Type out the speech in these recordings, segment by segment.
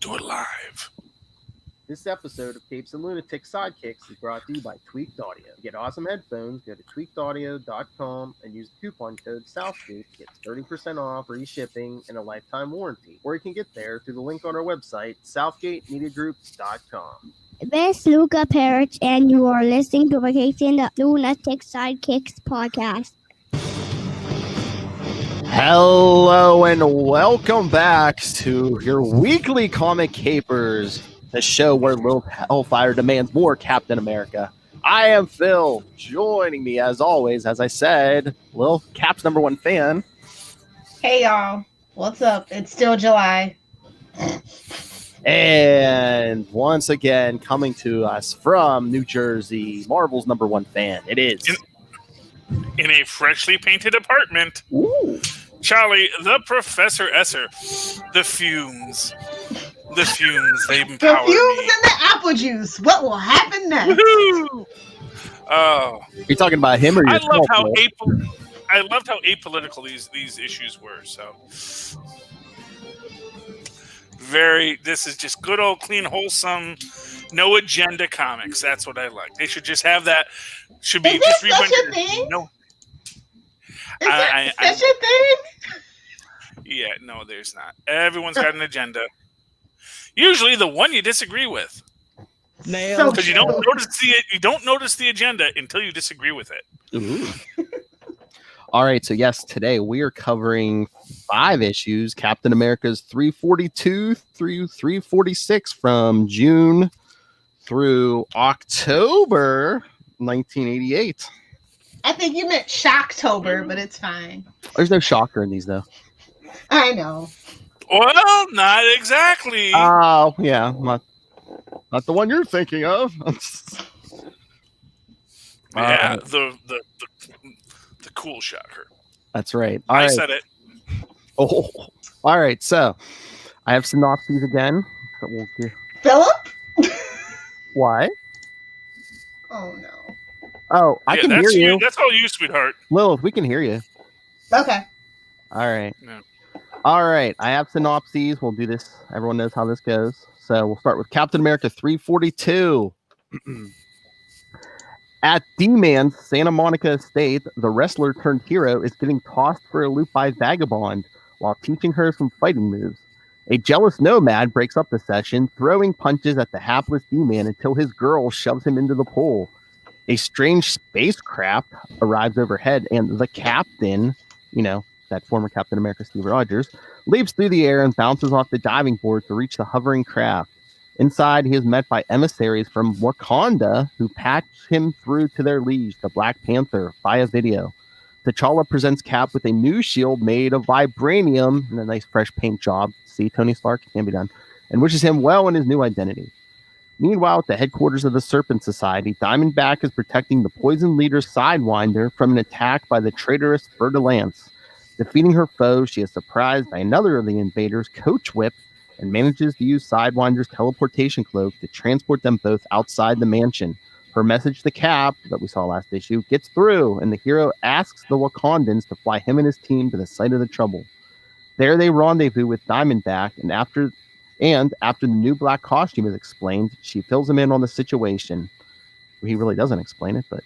Do it live. This episode of Capes and Lunatics Sidekicks is brought to you by Tweaked Audio. To get awesome headphones, go to tweakedaudio.com and use the coupon code SOUTHGATE to get 30% off, free shipping, and a lifetime warranty. Or you can get there through the link on our website, southgatemediagroup.com. This is Luca Parrish, and you are listening to the Capes and Lunatics Sidekicks Podcast. Hello and welcome back to your weekly Comic Capers, the show where Lil Hellfire demands more Captain America. I am Phil. Joining me as always, as I said, Lil Cap's #1 fan. Hey y'all, what's up? It's still July. And once again, coming to us from New Jersey, Marvel's #1 fan. It is in a freshly painted apartment. Ooh. Charlie, the Professor Esser. The fumes. The fumes, they empower The fumes me. and the apple juice. What will happen next? Woohoo! Oh. You're talking about him or I yourself? loved how apolitical these issues were, so this is just good old clean, wholesome, no agenda comics. That's what I like. They should just have that. Should be Is just this such a thing? No. Is that such a thing? Yeah, no, there's not. Everyone's got an agenda. Usually, the one you disagree with, because you don't notice the agenda until you disagree with it. Ooh. All right, so yes, today we are covering 5 issues: Captain America's 342 through 346 from June through October 1988. I think you meant Shocktober, but it's fine. There's no shocker in these, though. I know. Well, not exactly. Oh, yeah, not the one you're thinking of. Yeah, the cool shocker. That's right. I said it. Oh, all right. So I have synopses again. That we'll do. Philip? What? Oh no. Oh, I can hear you. That's all you, sweetheart. Lilith, we can hear you. Okay. All right. Yeah. All right. I have synopses. We'll do this. Everyone knows how this goes. So we'll start with Captain America 342. At D-Man's Santa Monica estate, the wrestler turned hero is getting tossed for a loop by Vagabond while teaching her some fighting moves. A jealous nomad breaks up the session, throwing punches at the hapless D-Man until his girl shoves him into the pool. A strange spacecraft arrives overhead, and the captain, that former Captain America Steve Rogers, leaps through the air and bounces off the diving board to reach the hovering craft. Inside, he is met by emissaries from Wakanda who patch him through to their liege, the Black Panther, via video. T'Challa presents Cap with a new shield made of vibranium and a nice fresh paint job. See, Tony Stark, can be done. And wishes him well in his new identity. Meanwhile, at the headquarters of the Serpent Society, Diamondback is protecting the Poison leader Sidewinder from an attack by the traitorous Fer-de-Lance. Defeating her foe, she is surprised by another of the invaders, Coach Whip, and manages to use Sidewinder's teleportation cloak to transport them both outside the mansion. Her message to Cap, that we saw last issue, gets through, and the hero asks the Wakandans to fly him and his team to the site of the trouble. There they rendezvous with Diamondback, and after the new black costume is explained, she fills him in on the situation. He really doesn't explain it, but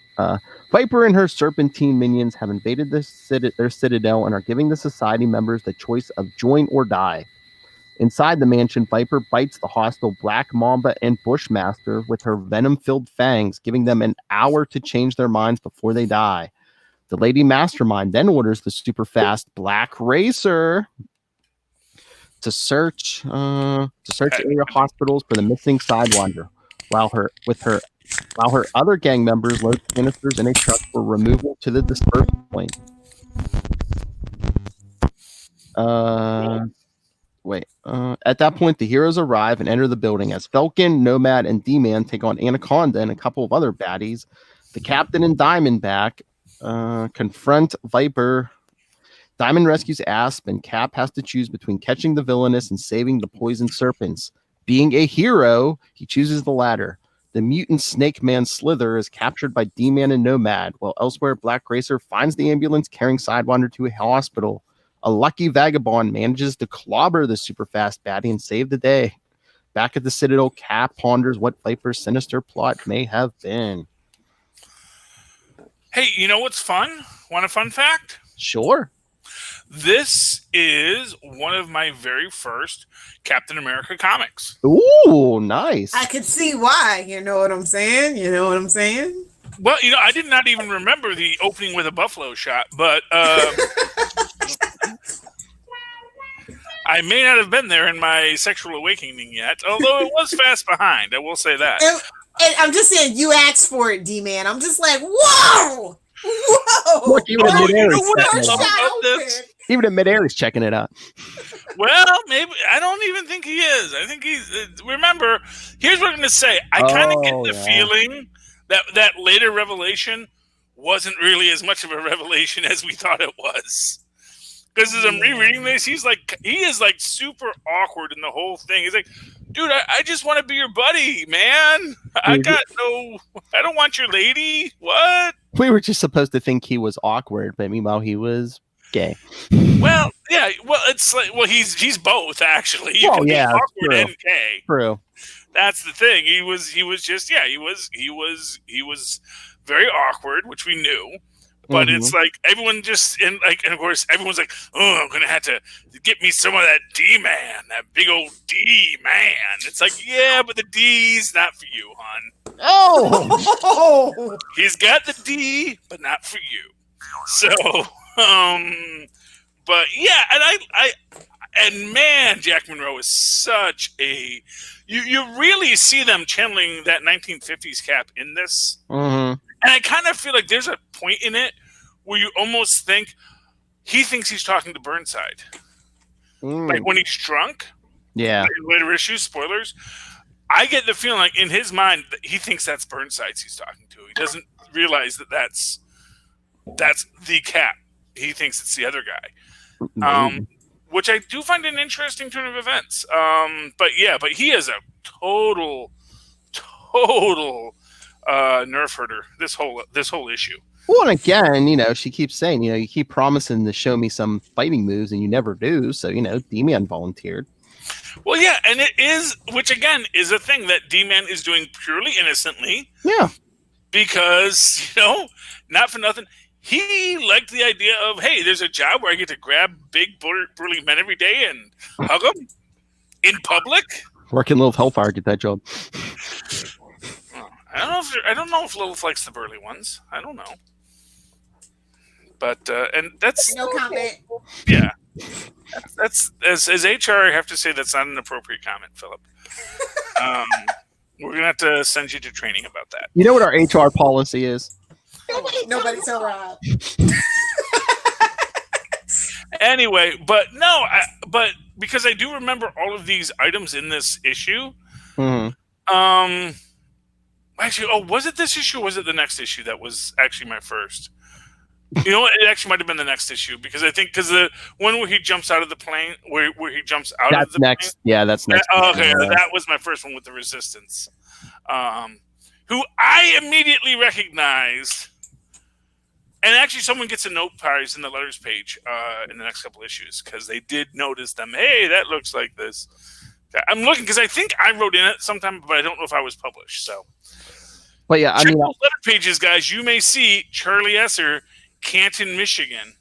Viper and her Serpentine minions have invaded their citadel and are giving the society members the choice of join or die. Inside the mansion, Viper bites the hostile Black Mamba and Bushmaster with her venom-filled fangs, giving them an hour to change their minds before they die. The Lady Mastermind then orders the super-fast Black Racer to search area hospitals for the missing Sidewinder, while her other gang members load canisters in a truck for removal to the dispersal point. At that point, the heroes arrive and enter the building as Falcon, Nomad, and D-Man take on Anaconda and a couple of other baddies. The Captain and Diamondback confront Viper. Diamond rescues Asp, and Cap has to choose between catching the villainous and saving the poisoned serpents. Being a hero, he chooses the latter. The mutant Snake Man Slither is captured by D-Man and Nomad, while elsewhere Black Racer finds the ambulance carrying Sidewinder to a hospital. A lucky Vagabond manages to clobber the super fast baddie and save the day. Back at the Citadel, Cap ponders what Viper's sinister plot may have been. Hey, you know what's fun? Want a fun fact? Sure. This is one of my very first Captain America comics. Ooh, nice. I could see why. You know what I'm saying? Well, I did not even remember the opening with a buffalo shot, but I may not have been there in my sexual awakening yet, although it was fast behind. I will say that. And I'm just saying, you asked for it, D-Man. I'm just like, whoa! Look, even in midair, Even he's checking it out. Well, maybe I don't even think he is. I think he's. Remember, here's what I'm going to say. I kind of get the feeling that later revelation wasn't really as much of a revelation as we thought it was. Because as I'm rereading this, he is like super awkward in the whole thing. He's like, dude, I just want to be your buddy, man. I don't want your lady. What? We were just supposed to think he was awkward, but meanwhile he was gay. Well, yeah. Well, it's like, he's both actually. You can be awkward and gay. True. That's the thing. He was very awkward, which we knew. But it's like everyone and of course everyone's like, oh, I'm gonna have to get me some of that D-man, that big old D-man. It's like, yeah, but the D's not for you, hon. Oh, he's got the D, but not for you. So, but yeah, and man, Jack Monroe is such a. You really see them channeling that 1950s Cap in this. Mm-hmm. And I kind of feel like there's a point in it where you almost think he thinks he's talking to Burnside. Like when he's drunk. Yeah. In later issues, spoilers. I get the feeling like in his mind that he thinks that's Burnside he's talking to. He doesn't realize that that's the Cap. He thinks it's the other guy. Which I do find an interesting turn of events. But he is a total nerf herder this whole issue. Well, and again, she keeps saying, you keep promising to show me some fighting moves and you never do. So, D-Man volunteered. Well, yeah, and it is, which again is a thing that D-Man is doing purely innocently. Yeah. Because, not for nothing, he liked the idea of, hey, there's a job where I get to grab big, burly men every day and hug them in public. Working Lilith Hellfire, get that job. I don't know if Lilith likes the burly ones. I don't know. But and that's no comment. Yeah, that's as HR. I have to say that's not an appropriate comment, Philip. We're gonna have to send you to training about that. You know what our HR policy is? Nobody tell Rob. Anyway, but because I do remember all of these items in this issue. Mm-hmm. Actually, was it this issue or was it the next issue that was actually my first? It actually might have been the next issue because I think the one where he jumps out of the plane, where he jumps out of the next. plane. Yeah, that's next. Okay, that was my first one with the Resistance, who I immediately recognized. And actually, someone gets a note prize in the letters page in the next couple issues because they did notice them. Hey, that looks like this. I'm looking because I think I wrote in it sometime, but I don't know if I was published. So, but yeah, check those letter pages, guys. You may see Charlie Esser, Canton, Michigan,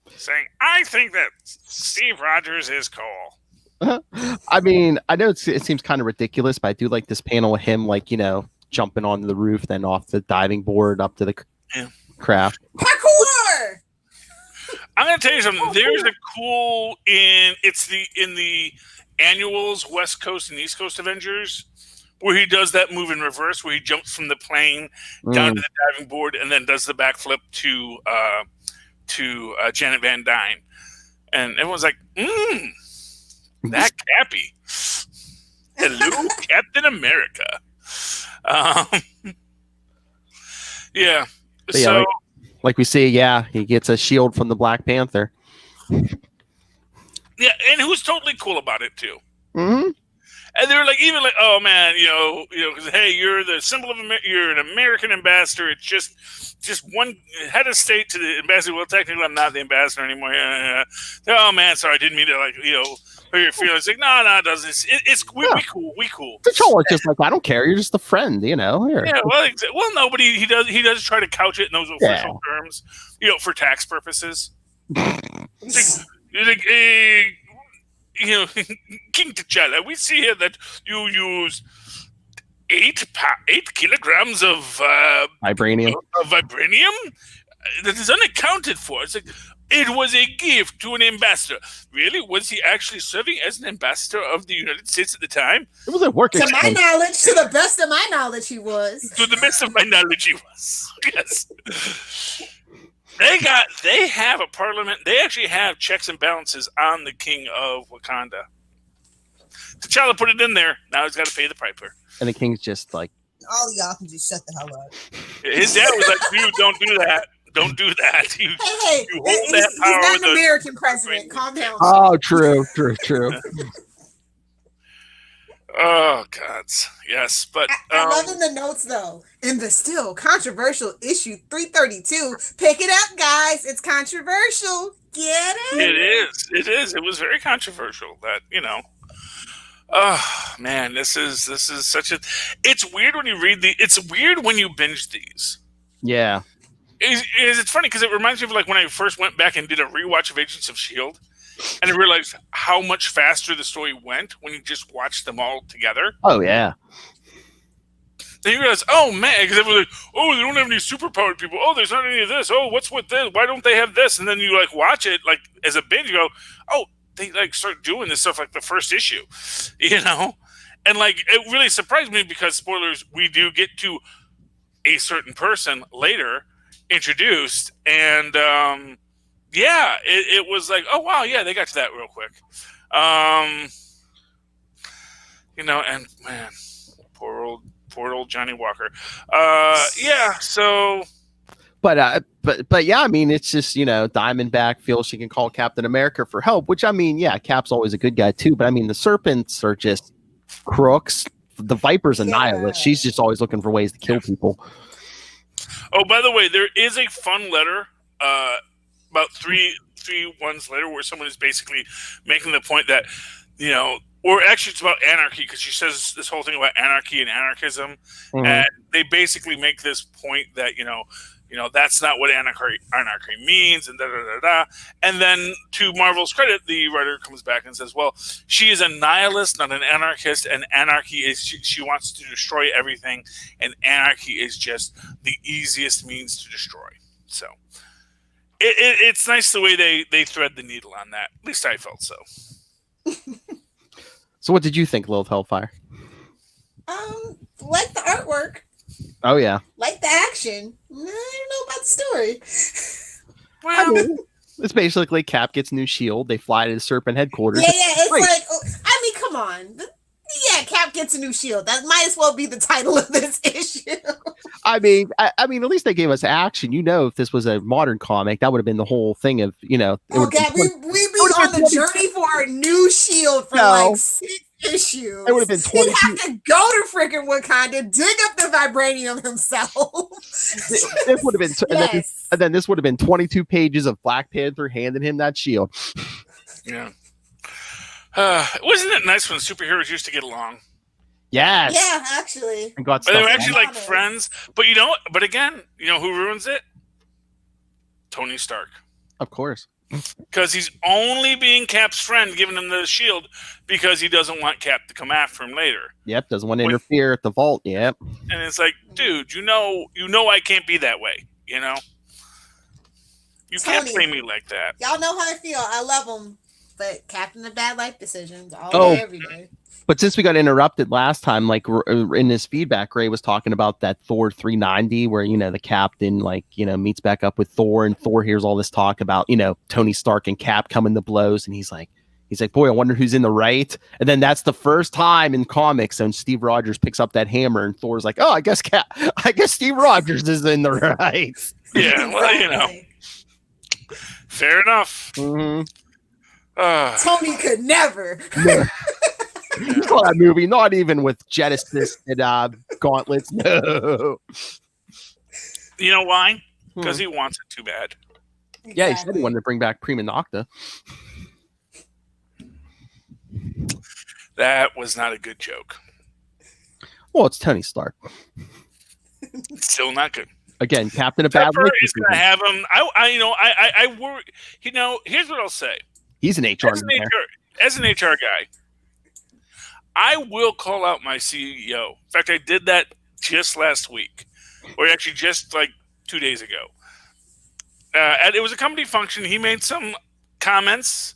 saying, "I think that Steve Rogers is cool." I mean, I know it seems kind of ridiculous, but I do like this panel of him, jumping on the roof, then off the diving board up to the craft. Parkour! I'm going to tell you something. There's a cool in the annuals West Coast and East Coast Avengers where he does that move in reverse, where he jumps from the plane down to the diving board and then does the backflip to Janet Van Dyne, and everyone's like, that Cappy. Hello, Captain America. Yeah. But yeah, like we see, he gets a shield from the Black Panther. Yeah, and who's totally cool about it too. Mm-hmm. And they were like, even like, oh man, because hey, you're the symbol of you're an American ambassador. It's just one head of state to the ambassador. Well, technically, I'm not the ambassador anymore. Oh man, sorry, I didn't mean to your feelings. Like, no, it doesn't. We cool. T'Challa's just like, I don't care. You're just a friend, Here. Yeah, well, nobody. He does try to couch it in those official terms, for tax purposes. It's like, King T'Challa, we see here that you use 8 kilograms of vibranium. That is unaccounted for. It's like, it was a gift to an ambassador. Really? Was he actually serving as an ambassador of the United States at the time? It was a work To my knowledge, to the best of my knowledge, he was. To the best of my knowledge, he was. Yes. They have a parliament. They actually have checks and balances on the king of Wakanda. T'Challa put it in there. Now he's got to pay the piper. And the king's just like, all of y'all can just shut the hell up. His dad was like, dude, don't do that. Don't do that. You hold that power. He's not an American president. Calm down. Oh, true. Oh, God. Yes, but... I love in the notes, though. In the still controversial issue 332, pick it up, guys. It's controversial. Get it? It is. It was very controversial that, Oh, man, this is such a... It's weird when you read it's weird when you binge these. Yeah. It's funny because it reminds me of like when I first went back and did a rewatch of Agents of S.H.I.E.L.D. and I realized how much faster the story went when you just watched them all together. Oh, yeah. Then you realize, oh, man, because everyone's like, oh, they don't have any superpowered people. Oh, there's not any of this. Oh, what's with this? Why don't they have this? And then you like watch it like as a binge, you go, oh, they like start doing this stuff like the first issue, And like it really surprised me because, spoilers, we do get to a certain person later introduced, and it was like, oh wow, yeah, they got to that real quick, and man, poor old Johnny Walker, so. But yeah, I mean, it's just, Diamondback feels she can call Captain America for help, which I mean, yeah, Cap's always a good guy too, but I mean, the Serpents are just crooks. The Viper's a nihilist. She's just always looking for ways to kill people. Oh, by the way, there is a fun letter about three ones later where someone is basically making the point that, or actually it's about anarchy because she says this whole thing about anarchy and anarchism. Mm-hmm. And they basically make this point that, that's not what anarchy means, and da-da-da-da. And then, to Marvel's credit, the writer comes back and says, well, she is a nihilist, not an anarchist, and anarchy is, she wants to destroy everything, and anarchy is just the easiest means to destroy. So, it's nice the way they thread the needle on that. At least I felt so. So what did you think, Lilith Hellfire? Like the artwork. Oh, yeah. Like the action. I don't know about the story. Well, I mean, it's basically Cap gets a new shield. They fly to the Serpent headquarters. Yeah, it's like, come on. Cap gets a new shield. That might as well be the title of this issue. I mean, at least they gave us action. If this was a modern comic, that would have been the whole thing of, we'd be on the journey for a new shield for like 6 issues. It would have been 22. He'd have to go to freaking Wakanda, dig up the vibranium himself. This would have been, and then this would have been 22 pages of Black Panther handing him that shield. Yeah. Wasn't it nice when superheroes used to get along? Yes. Yeah, actually. And got but they were actually like friends. But but again, who ruins it? Tony Stark. Of course. Because he's only being Cap's friend, giving him the shield because he doesn't want Cap to come after him later. Yep, doesn't want to interfere at the vault. Yep. And it's like, dude, you know I can't be that way. You can't play me like that. Y'all know how I feel. I love him. But Captain the bad life decisions all day, every day. But since we got interrupted last time, like in this feedback, Ray was talking about that Thor 390 where, the Captain, meets back up with Thor and Thor hears all this talk about, Tony Stark and Cap coming to blows. And he's like, boy, I wonder who's in the right. And then that's the first time in comics when Steve Rogers picks up that hammer and Thor's like, oh, I guess Steve Rogers is in the right. Yeah, well, fair enough. Mm-hmm. Tony could never. You saw that movie, not even with jet-assisted gauntlets. No. You know why? Because he wants it too bad. Exactly. Yeah, he said he wanted to bring back Prima Nocta. That was not a good joke. Well, it's Tony Stark. Still not good. Again, Captain of Bad Pepper Life. is going to have him. I worry. Here's what I'll say. He's an HR as an HR guy, I will call out my CEO. In fact, I did that just last week, or actually just like 2 days ago. It was a company function. He made some comments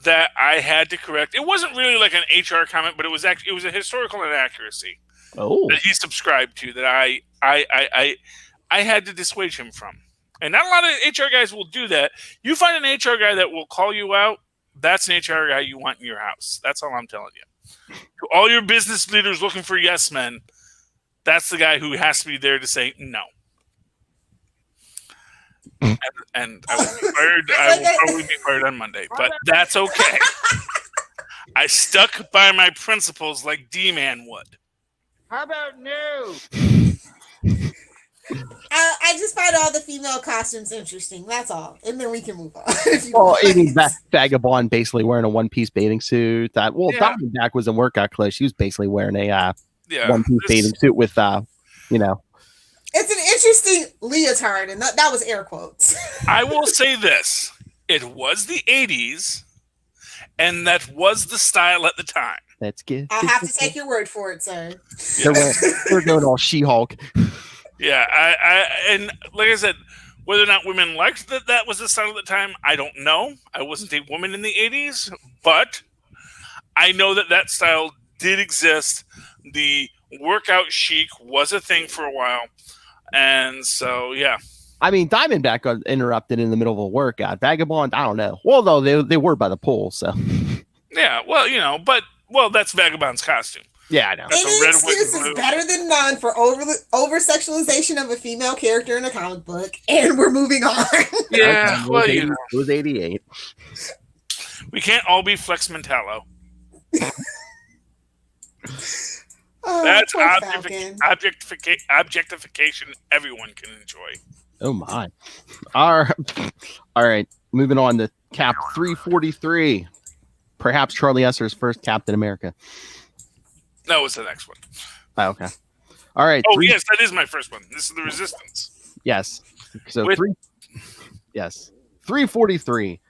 that I had to correct. It wasn't really like an HR comment, but it was a historical inaccuracy that he subscribed to that I had to dissuade him from. And not a lot of HR guys will do that. You find an HR guy that will call you out, that's an HR guy you want in your house. That's all I'm telling you. To all your business leaders looking for yes men, that's the guy who has to be there to say no. And I will be fired. I will probably be fired on Monday, but that's okay. I stuck by my principles like D-Man would. How about no? I just find all the female costumes interesting. That's all, and then we can move on. Well, Vagabond basically wearing a one-piece bathing suit. Diamondback was in workout clothes. She was basically wearing a one-piece bathing suit with It's an interesting leotard, and that was air quotes. I will say this. It was the 80s, and that was the style at the time. That's good. I'll have to take your word for it, sir. They're going all She-Hulk. Yeah, and like I said, whether or not women liked that was the style at the time, I don't know. I wasn't a woman in the 80s, but I know that style did exist. The workout chic was a thing for a while. And so, yeah. I mean, Diamondback got interrupted in the middle of a workout. Vagabond, I don't know. Well, though, they were by the pool, so. Yeah, well, that's Vagabond's costume. Yeah, I know. Any excuse is better than none for over-sexualization of a female character in a comic book, and we're moving on. Yeah, it was 88. We can't all be Flex Mentallo. That's objectification everyone can enjoy. Oh my. All right. Moving on to Cap 343. Perhaps Charlie Esser's first Captain America. That was the next one. Oh, okay. All right. Oh, yes, that is my first one. This is the Resistance. Yes. So 343.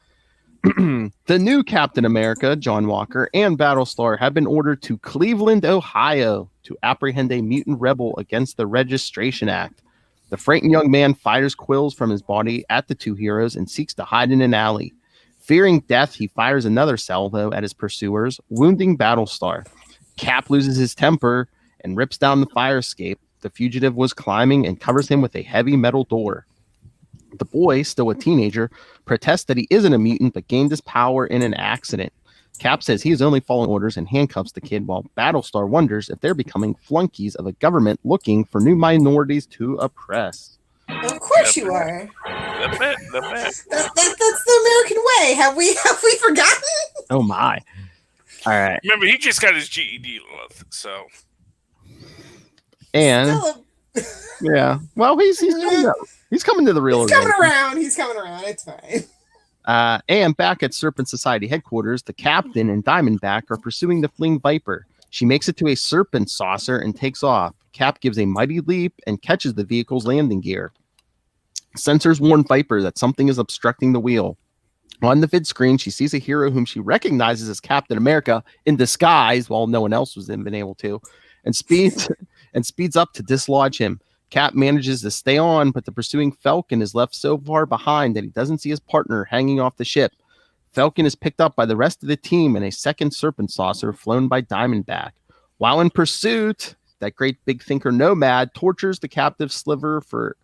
The new Captain America, John Walker, and Battlestar have been ordered to Cleveland, Ohio to apprehend a mutant rebel against the Registration Act. The frightened young man fires quills from his body at the two heroes and seeks to hide in an alley. Fearing death, he fires another salvo at his pursuers, wounding Battlestar. Cap loses his temper and rips down the fire escape. The fugitive was climbing and covers him with a heavy metal door. The boy, still a teenager, protests that he isn't a mutant but gained his power in an accident. Cap says he is only following orders and handcuffs the kid, while Battlestar wonders if they're becoming flunkies of a government looking for new minorities to oppress. Of course you are. The best. That's the American way. Have we forgotten? Oh my. All right. Remember, he just got his GED, so. And yeah, well, he's coming to the real. He's coming around. It's fine. And back at Serpent Society headquarters, the captain and Diamondback are pursuing the fleeing Viper. She makes it to a serpent saucer and takes off. Cap gives a mighty leap and catches the vehicle's landing gear. Sensors warn Viper that something is obstructing the wheel. On the vid screen, she sees a hero whom she recognizes as Captain America in disguise, while no one else was been able to, and speeds up to dislodge him. Cap manages to stay on, but the pursuing Falcon is left so far behind that he doesn't see his partner hanging off the ship. Falcon is picked up by the rest of the team in a second serpent saucer flown by Diamondback. While in pursuit, that great big thinker Nomad tortures the captive Slither for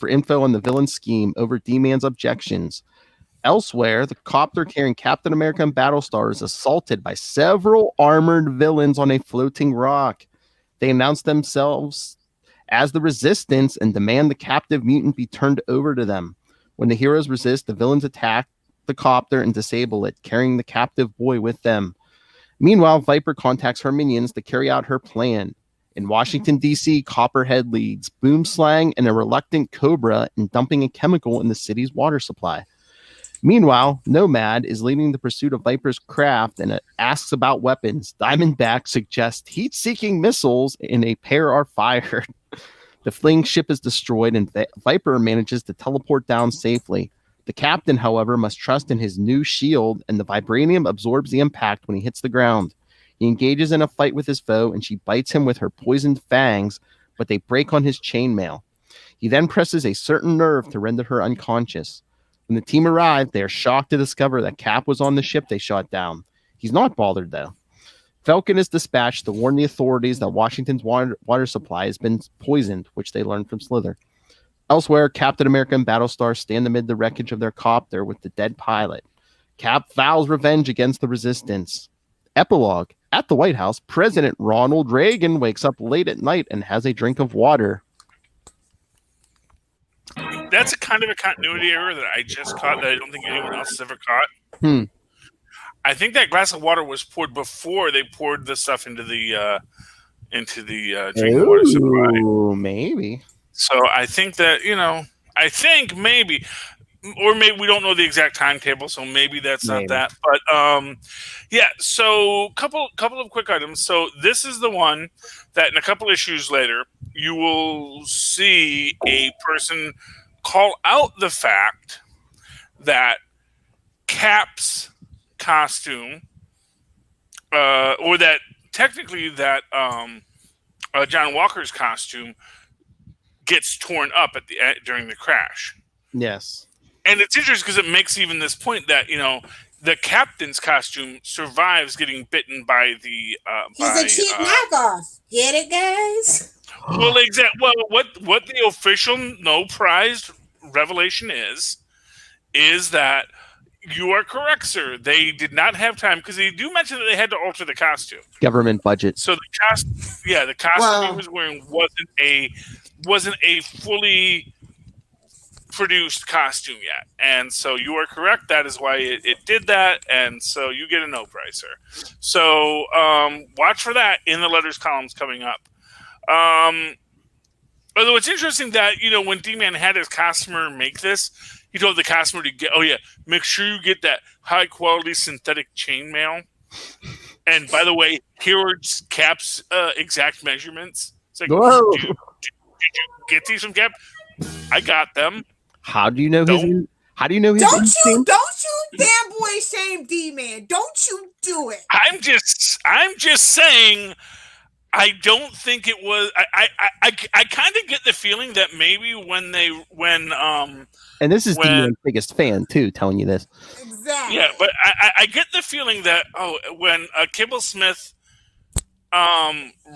info on the villain scheme over D-Man's objections. Elsewhere, the copter carrying Captain America and Battlestar is assaulted by several armored villains on a floating rock. They announce themselves as the Resistance and demand the captive mutant be turned over to them. When the heroes resist, the villains attack the copter and disable it, carrying the captive boy with them. Meanwhile, Viper contacts her minions to carry out her plan. In Washington, D.C., Copperhead leads Boomslang and a reluctant Cobra in dumping a chemical in the city's water supply. Meanwhile, Nomad is leading the pursuit of Viper's craft and asks about weapons. Diamondback suggests heat-seeking missiles and a pair are fired. The fleeing ship is destroyed and Viper manages to teleport down safely. The captain, however, must trust in his new shield, and the vibranium absorbs the impact when he hits the ground. He engages in a fight with his foe, and she bites him with her poisoned fangs, but they break on his chainmail. He then presses a certain nerve to render her unconscious. When the team arrive, they are shocked to discover that Cap was on the ship they shot down. He's not bothered, though. Falcon is dispatched to warn the authorities that Washington's water supply has been poisoned, which they learned from Slither. Elsewhere, Captain America and Battlestar stand amid the wreckage of their copter with the dead pilot. Cap vows revenge against the resistance. Epilogue. At the White House, President Ronald Reagan wakes up late at night and has a drink of water. That's a kind of a continuity error that I just caught that I don't think anyone else has ever caught. I think that glass of water was poured before they poured the stuff into the drinking water supply. Oh, maybe. So I think that, maybe, or maybe we don't know the exact timetable, so maybe that's not that. But so couple of quick items. So this is the one that in a couple issues later, you will see a person call out the fact that Cap's costume, or that technically that John Walker's costume gets torn up during the crash. Yes. And it's interesting because it makes even this point that, the captain's costume survives getting bitten by the He's a cheap knockoff. Get it, guys? Well, what the official no prize revelation is that you are correct, sir. They did not have time because they do mention that they had to alter the costume. Government budget. So the costume he was wearing wasn't a fully produced costume yet, and so you are correct. That is why it did that, and so you get a no prize, sir. So watch for that in the letters columns coming up. Although it's interesting that, when D-Man had his customer make this, he told the customer to make sure you get that high quality synthetic chainmail. And by the way, here are Cap's exact measurements. It's like, whoa. Did you get these from Cap? I got them. How do you know his? How do you know his? Don't you damn boy shame D-Man. Don't you do it. I'm just saying. I don't think it was. I kind of get the feeling that maybe when and this is D-Man's biggest fan too, telling you this. Exactly. Yeah, but I get the feeling that when Kibble Smith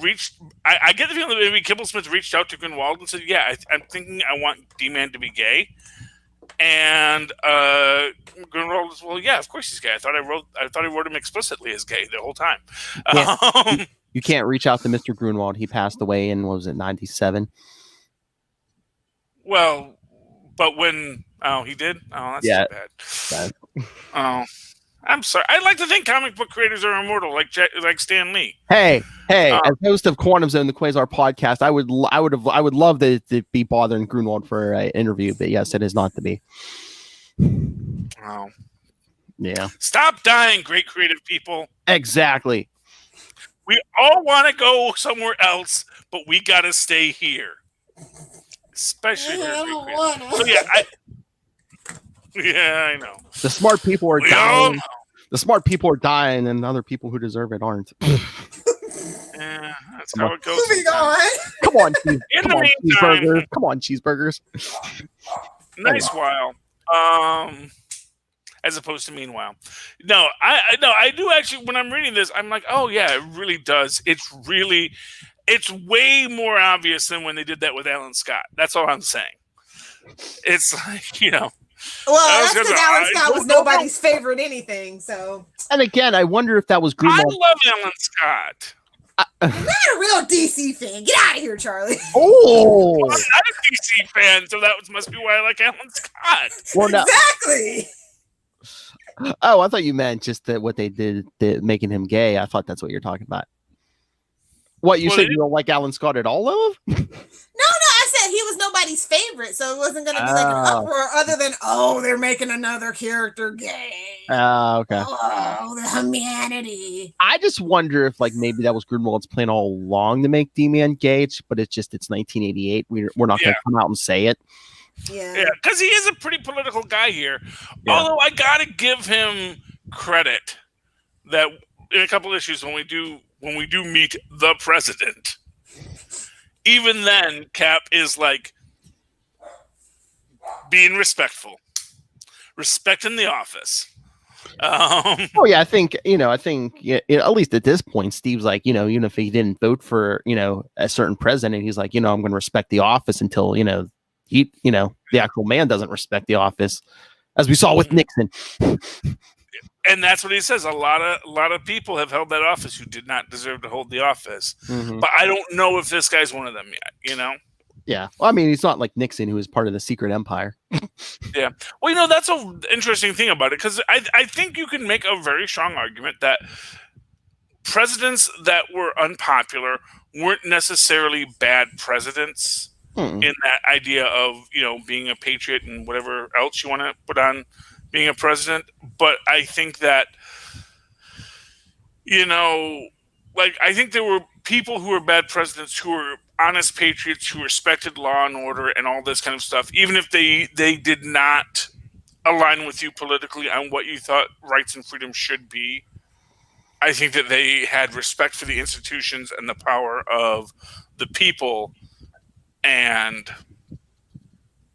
reached, I get the feeling that maybe Kibble Smith reached out to Grunwald and said, "Yeah, I'm thinking I want D-Man to be gay," and Grunwald was, "Well, yeah, of course he's gay. I thought I wrote him explicitly as gay the whole time." Yeah. You can't reach out to Mr. Grunwald. He passed away in, what was it, 97? Well, but when he did? Oh, that's too bad. Oh, I'm sorry. I'd like to think comic book creators are immortal, like Stan Lee. Hey! As host of Quantum Zone, the Quasar podcast, I would love to be bothering Grunwald for an interview, but yes, it is not to be. Oh, yeah. Stop dying, great creative people. Exactly. We all want to go somewhere else, but we got to stay here. Especially I know. The smart people are dying. The smart people are dying, and other people who deserve it aren't. Yeah, that's how it goes. Moving on. Come on, cheeseburgers. Come on, cheeseburgers. Nice while. As opposed to meanwhile. No, I do actually, when I'm reading this, I'm like, oh yeah, it really does. It's way more obvious than when they did that with Alan Scott. That's all I'm saying. It's like, Well, that's because Alan Scott was nobody's favorite anything, so. And again, I wonder if that was Grunwald. I love Alan Scott. You're not a real DC fan. Get out of here, Charlie. Oh! I'm not a DC fan, so that must be why I like Alan Scott. Well, exactly. Oh, I thought you meant just that what they did, making him gay. I thought that's what you're talking about. What, you said you don't like Alan Scott at all, Lilith? No, I said that he was nobody's favorite, so it wasn't going to be like an uproar other than, oh, they're making another character gay. Okay. Oh, the humanity. I just wonder if, like, maybe that was Grunwald's plan all along to make D-Man gay, but it's 1988. We're not going to come out and say it. Yeah, because he is a pretty political guy here. Yeah. Although I gotta give him credit that in a couple issues when we do meet the president, even then Cap is like being respectful, respecting the office. Oh yeah, I think at least at this point, Steve's like, even if he didn't vote for a certain president, he's like, I'm going to respect the office until the actual man doesn't respect the office, as we saw with Nixon. And that's what he says. A lot of people have held that office who did not deserve to hold the office. Mm-hmm. But I don't know if this guy's one of them yet, Yeah. Well, I mean, he's not like Nixon, who was part of the secret empire. Yeah. Well, that's an interesting thing about it, because I think you can make a very strong argument that presidents that were unpopular weren't necessarily bad presidents. In that idea of, being a patriot and whatever else you want to put on being a president. But I think that, I think there were people who were bad presidents who were honest patriots who respected law and order and all this kind of stuff, even if they did not align with you politically on what you thought rights and freedom should be. I think that they had respect for the institutions and the power of the people. And,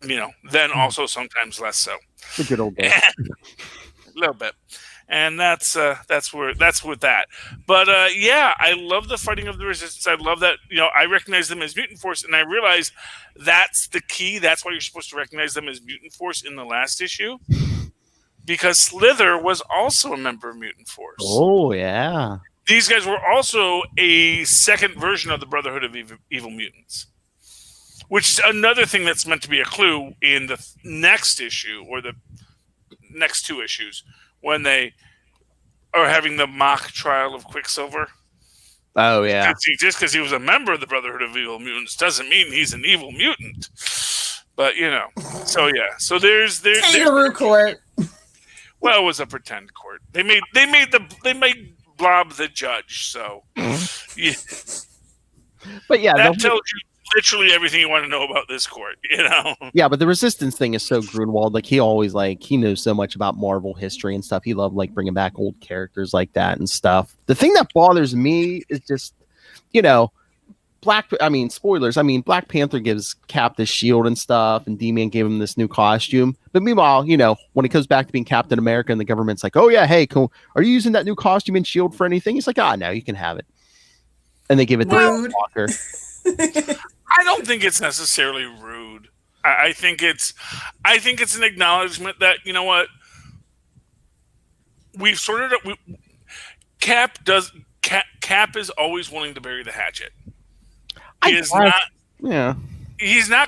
then also sometimes less so. A good old day. A little bit. And that's with that. But, I love the fighting of the resistance. I love that, I recognize them as Mutant Force, and I realize that's the key. That's why you're supposed to recognize them as Mutant Force in the last issue. Because Slither was also a member of Mutant Force. Oh, yeah. These guys were also a second version of the Brotherhood of Evil Mutants. Which is another thing that's meant to be a clue in the next issue or the next two issues when they are having the mock trial of Quicksilver. Oh, yeah. Just because he was a member of the Brotherhood of Evil Mutants doesn't mean he's an evil mutant. But, So, yeah. So there's Kangaroo Court. Well, it was a pretend court. They made Blob the judge, so. Yeah. But, yeah. That tells you literally everything you want to know about this court, Yeah, but the resistance thing is so Grunwald. Like, he always, he knows so much about Marvel history and stuff. He loved, bringing back old characters like that and stuff. The thing that bothers me is just, spoilers. Black Panther gives Cap this shield and stuff, and D-Man gave him this new costume. But meanwhile, when he comes back to being Captain America and the government's like, oh, yeah, hey, cool. Are you using that new costume and shield for anything? He's like, no, you can have it. And they give it to Walker. I don't think it's necessarily rude. I think it's an acknowledgement that, what, we've sorted it. Cap is always willing to bury the hatchet. He's not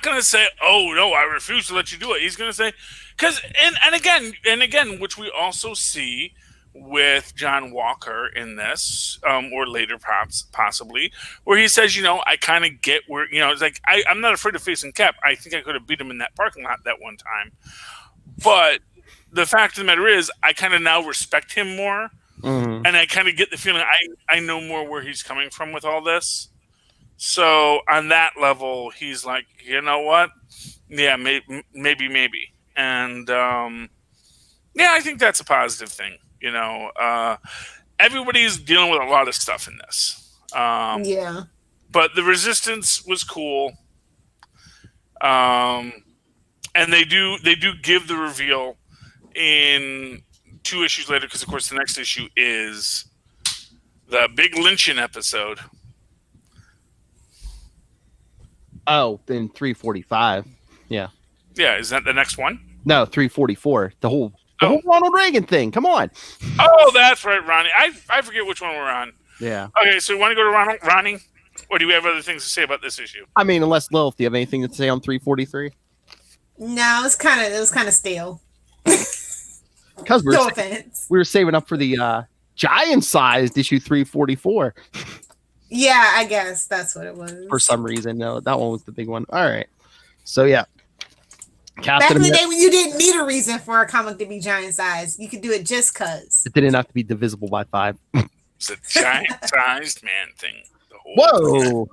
going to say, "Oh no, I refuse to let you do it." He's going to say, because and again, which we also see with John Walker in this, or later possibly, where he says, I kind of get where, it's like, I'm not afraid of facing Cap. I think I could have beat him in that parking lot that one time. But the fact of the matter is, I kind of now respect him more. Mm-hmm. And I kind of get the feeling I know more where he's coming from with all this. So on that level, he's like, you know what? Yeah, maybe. And I think that's a positive thing. Everybody's dealing with a lot of stuff in this. But the resistance was cool. And they do give the reveal in 2 issues later, because of course the next issue is the big lynching episode. Oh, then 345. Yeah. Yeah, is that the next one? No, 344. The whole Ronald Reagan thing. Come on. Oh, that's right, Ronnie. I forget which one we're on. Yeah. Okay, so you want to go to Ronnie? Or do we have other things to say about this issue? Unless Lilith, do you have anything to say on 343? No, it was kind of stale. Because no offense. We were saving up for the giant-sized issue 344. Yeah, I guess that's what it was. For some reason, no, that one was the big one. All right. So yeah. Back in the day when you didn't need a reason for a comic to be giant size, you could do it just cause. It didn't have to be divisible by 5. It's a giant-sized man thing. Whoa!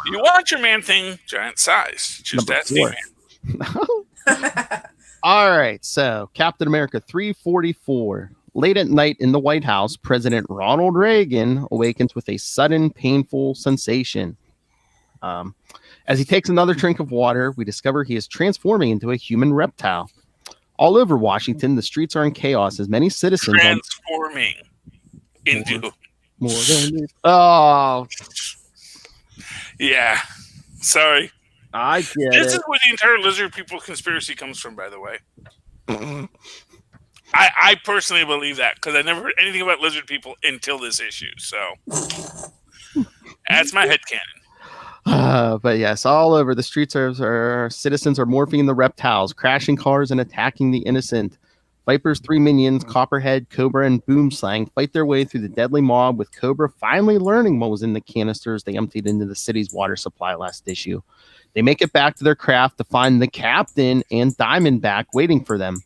You want your man thing giant size. Choose that man. All right, so Captain America 344. Late at night in the White House, President Ronald Reagan awakens with a sudden painful sensation. As he takes another drink of water, we discover he is transforming into a human reptile. All over Washington, the streets are in chaos as many citizens transforming into more than oh yeah. Sorry, I get this it. is where the entire lizard people conspiracy comes from. By the way, I personally believe that because I never heard anything about lizard people until this issue. So that's my headcanon. But yes, all over the streets are citizens are morphing into reptiles, crashing cars and attacking the innocent. Viper's 3 minions, Copperhead, Cobra, and Boomslang fight their way through the deadly mob, with Cobra finally learning what was in the canisters they emptied into the city's water supply last issue. They make it back to their craft to find the Captain and Diamondback waiting for them.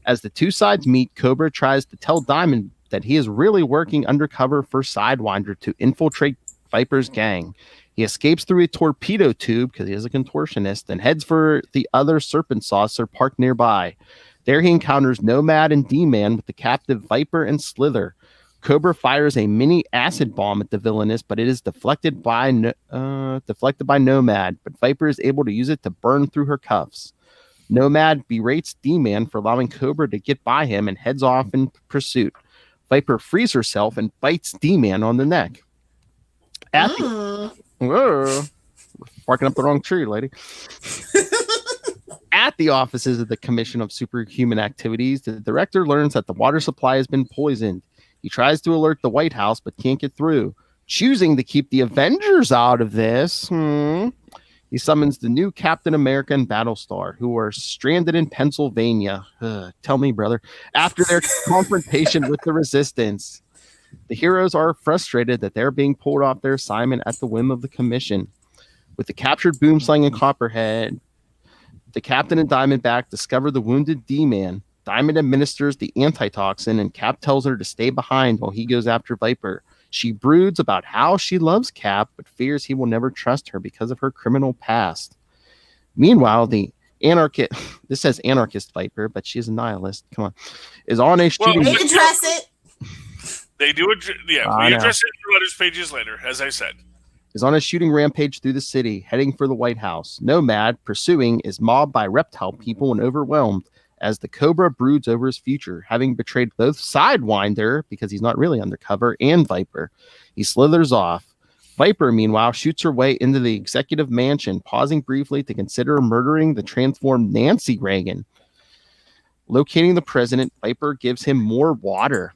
As the two sides meet, Cobra tries to tell Diamond that he is really working undercover for Sidewinder to infiltrate Viper's gang. He escapes through a torpedo tube because he is a contortionist and heads for the other serpent saucer parked nearby. There he encounters Nomad and D-Man with the captive Viper and Slither. Cobra fires a mini acid bomb at the villainous, but it is deflected by Nomad, but Viper is able to use it to burn through her cuffs. Nomad berates D-Man for allowing Cobra to get by him and heads off in pursuit. Viper frees herself and bites D-Man on the neck. Whoa, barking up the wrong tree, lady. At the offices of the Commission of Superhuman Activities, the director learns that the water supply has been poisoned. He tries to alert the White House, but can't get through. Choosing to keep the Avengers out of this, he summons the new Captain America and Battlestar, who are stranded in Pennsylvania. Tell me, brother. After their confrontation with the Resistance. The heroes are frustrated that they're being pulled off their assignment at the whim of the Commission. With the captured Boomslang and Copperhead, the Captain and Diamondback discover the wounded D-Man. Diamond administers the antitoxin, and Cap tells her to stay behind while he goes after Viper. She broods about how she loves Cap, but fears he will never trust her because of her criminal past. Meanwhile, the anarchist, this says anarchist Viper, but she's a nihilist, come on, is on a shooting... They address it. They do it, yeah. We address it in the letters pages later, as I said. Is on a shooting rampage through the city, heading for the White House. Nomad, pursuing, is mobbed by reptile people and overwhelmed as the Cobra broods over his future, having betrayed both Sidewinder, because he's not really undercover, and Viper. He slithers off. Viper, meanwhile, shoots her way into the executive mansion, pausing briefly to consider murdering the transformed Nancy Reagan. Locating the president, Viper gives him more water.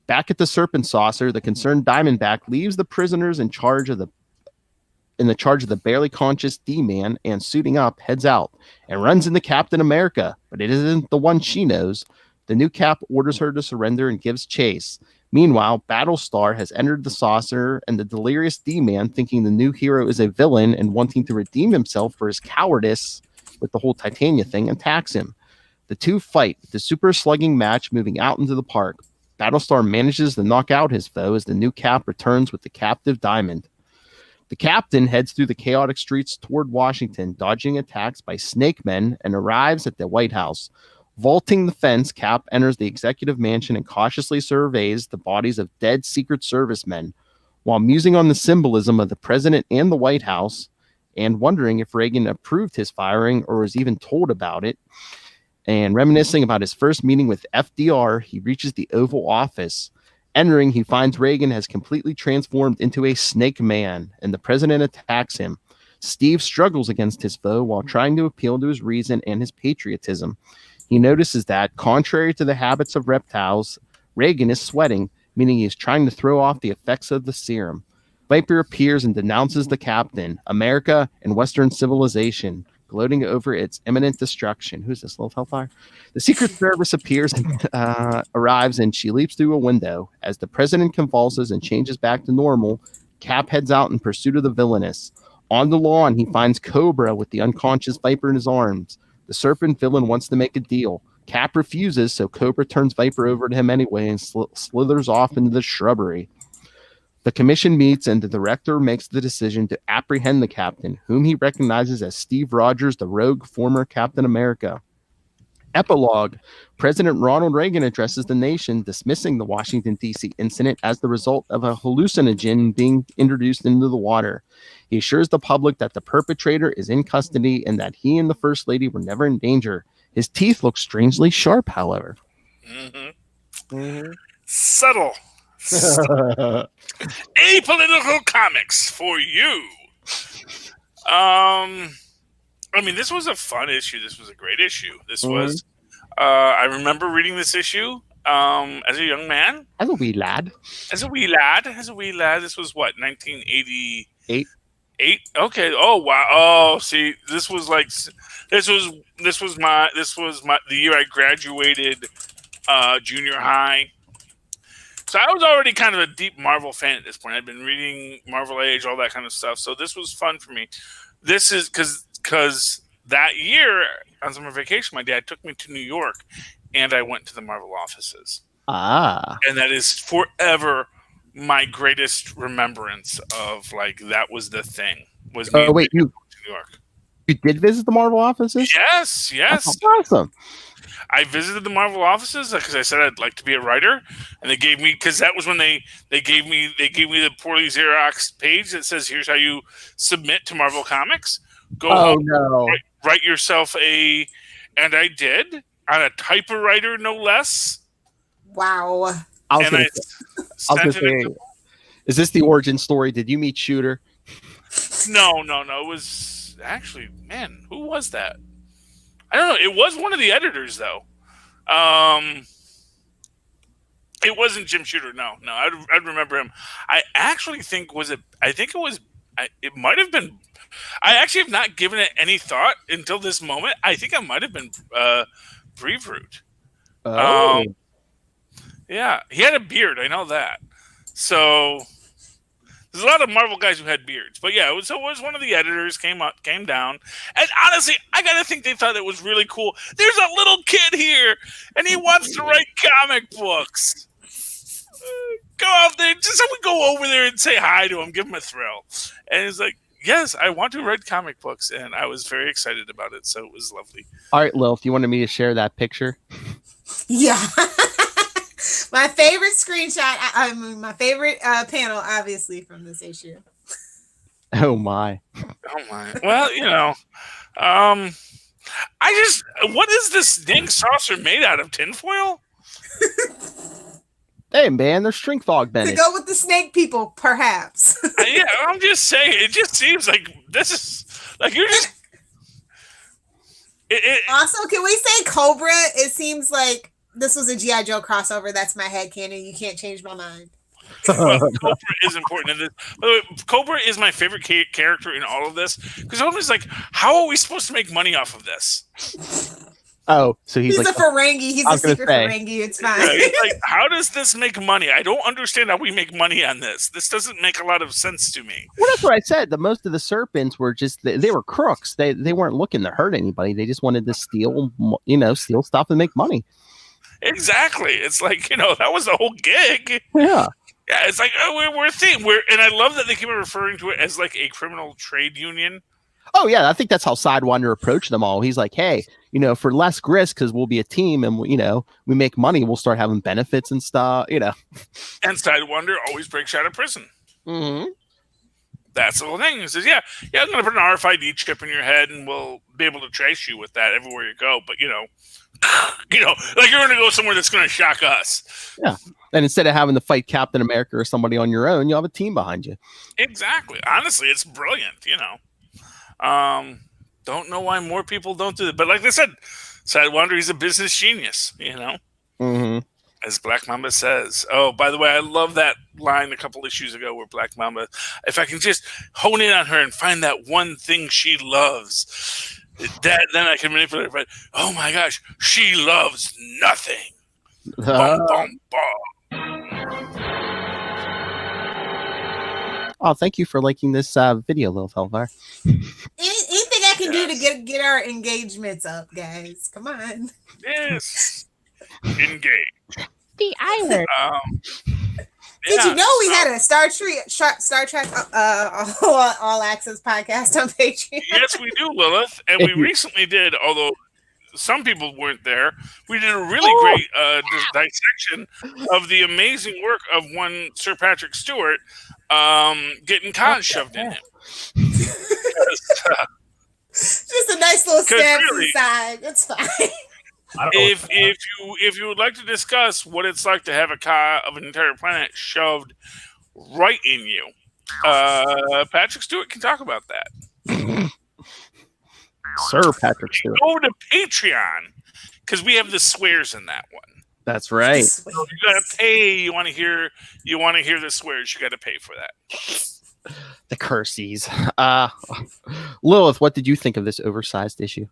Back at the Serpent Saucer, the concerned Diamondback leaves the prisoners in charge of the barely conscious D-Man and, suiting up, heads out and runs into Captain America, but it isn't the one she knows. The new Cap orders her to surrender and gives chase. Meanwhile, Battlestar has entered the saucer, and the delirious D-Man, thinking the new hero is a villain and wanting to redeem himself for his cowardice with the whole Titania thing, attacks him. The two fight, the super slugging match moving out into the park. Battlestar manages to knock out his foe as the new Cap returns with the captive Diamond. The Captain heads through the chaotic streets toward Washington, dodging attacks by snake men, and arrives at the White House. Vaulting the fence, Cap enters the executive mansion and cautiously surveys the bodies of dead Secret Service men, while musing on the symbolism of the president and the White House, and wondering if Reagan approved his firing or was even told about it. And reminiscing about his first meeting with FDR, he reaches the Oval Office. Entering, he finds Reagan has completely transformed into a snake man, and the president attacks him. Steve struggles against his foe while trying to appeal to his reason and his patriotism. He notices that, contrary to the habits of reptiles, Reagan is sweating, meaning he is trying to throw off the effects of the serum. Viper appears and denounces the Captain, America, and Western civilization, gloating over its imminent destruction. Who's this, little Hellfire? The Secret Service appears and arrives, and she leaps through a window. As the president convulses and changes back to normal, Cap heads out in pursuit of the villainess. On the lawn, he finds Cobra with the unconscious Viper in his arms. The serpent villain wants to make a deal. Cap refuses, so Cobra turns Viper over to him anyway and slithers off into the shrubbery. The commission meets, and the director makes the decision to apprehend the captain, whom he recognizes as Steve Rogers, the rogue former Captain America. Epilogue. President Ronald Reagan addresses the nation, dismissing the Washington, D.C. incident as the result of a hallucinogen being introduced into the water. He assures the public that the perpetrator is in custody and that he and the First Lady were never in danger. His teeth look strangely sharp, however. Subtle. Apolitical comics for you. I mean, this was a fun issue. This was a great issue. This was. I remember reading this issue as a young man. As a wee lad. This was what, 1988? 8. Okay. Oh wow. Oh, see, this was the year I graduated junior high. So I was already kind of a deep Marvel fan at this point. I'd been reading Marvel Age, all that kind of stuff. So this was fun for me. This is because that year on summer vacation, my dad took me to New York, and I went to the Marvel offices. And that is forever my greatest remembrance of that was the thing. Was me wait, to New York. You did visit the Marvel offices? Yes. That's awesome. I visited the Marvel offices because I said I'd like to be a writer, and they gave me, because that was when they gave me the poorly Xerox page that says here's how you submit to Marvel Comics. Go home, write yourself and I did on a typewriter, no less. Wow. Is this the origin story? Did you meet Shooter? No. It was actually, man, who was that? I don't know. It was one of the editors, though. It wasn't Jim Shooter. No. I'd remember him. I actually think it might have been. I actually have not given it any thought until this moment. I think I might have been Breveroot. Oh. Yeah, he had a beard. I know that. So there's a lot of Marvel guys who had beards, but yeah, it was one of the editors came down, and honestly, I gotta think they thought it was really cool. There's a little kid here, and he wants to write comic books. Go out there, just someone go over there and say hi to him, give him a thrill. And he's like, yes, I want to write comic books, and I was very excited about it, so it was lovely. All right, Lilith, you wanted me to share that picture? Yeah. My favorite screenshot, my favorite panel, obviously, from this issue. Oh, my. Well, what is this dang saucer made out of? Tinfoil? Hey, man, they're strength augmented. To go with the snake people, perhaps. Yeah, I'm just saying, it just seems like this is, like, you're just... Also, can we say Cobra? It seems like this was a G.I. Joe crossover. That's my headcanon. You can't change my mind. Well, Cobra is important in this. By the way, Cobra is my favorite character in all of this, because I'm always like, how are we supposed to make money off of this? Oh, so he's like a Ferengi. He's a secret Ferengi. It's fine. Yeah, like, how does this make money? I don't understand how we make money on this. This doesn't make a lot of sense to me. Well, that's what I said. The most of the serpents were just they were crooks. They weren't looking to hurt anybody. They just wanted to steal stuff and make money. Exactly. It's like, that was the whole gig. Yeah. Yeah, it's like, we're a thing. And I love that they keep referring to it as like a criminal trade union. Oh, yeah. I think that's how Sidewinder approached them all. He's like, hey, for less risk, because we'll be a team and, we make money, we'll start having benefits and stuff, And Sidewinder always breaks out of prison. Mm-hmm. That's the whole thing. He says, yeah, I'm going to put an RFID chip in your head and we'll be able to trace you with that everywhere you go. But, like you're going to go somewhere that's going to shock us. Yeah. And instead of having to fight Captain America or somebody on your own, you have a team behind you. Exactly. Honestly, it's brilliant, Don't know why more people don't do it. But like I said, Sidewinder, he's a business genius, Mm-hmm. As Black Mamba says. Oh, by the way, I love that line a couple issues ago where Black Mamba, if I can just hone in on her and find that one thing she loves, then I can manipulate her. But, oh my gosh, she loves nothing. Bum, bum, bum. Oh, thank you for liking this video, Lil Felvar. Anything I can do to get our engagements up, guys? Come on. Yes. Engage. The I word. Did you know we had a Star Trek all access podcast on Patreon? Yes, we do, Lilith, and we recently did. Although some people weren't there, we did a really great dissection of the amazing work of one Sir Patrick Stewart getting cons shoved in him. Just a nice little stab to the side. It's fine. If you would like to discuss what it's like to have a ka of an entire planet shoved right in you, Patrick Stewart can talk about that. Sir Patrick Stewart. Go to Patreon because we have the swears in that one. That's right. So if you gotta pay. You want to hear the swears. You got to pay for that. The cursies. Lilith, what did you think of this oversized issue?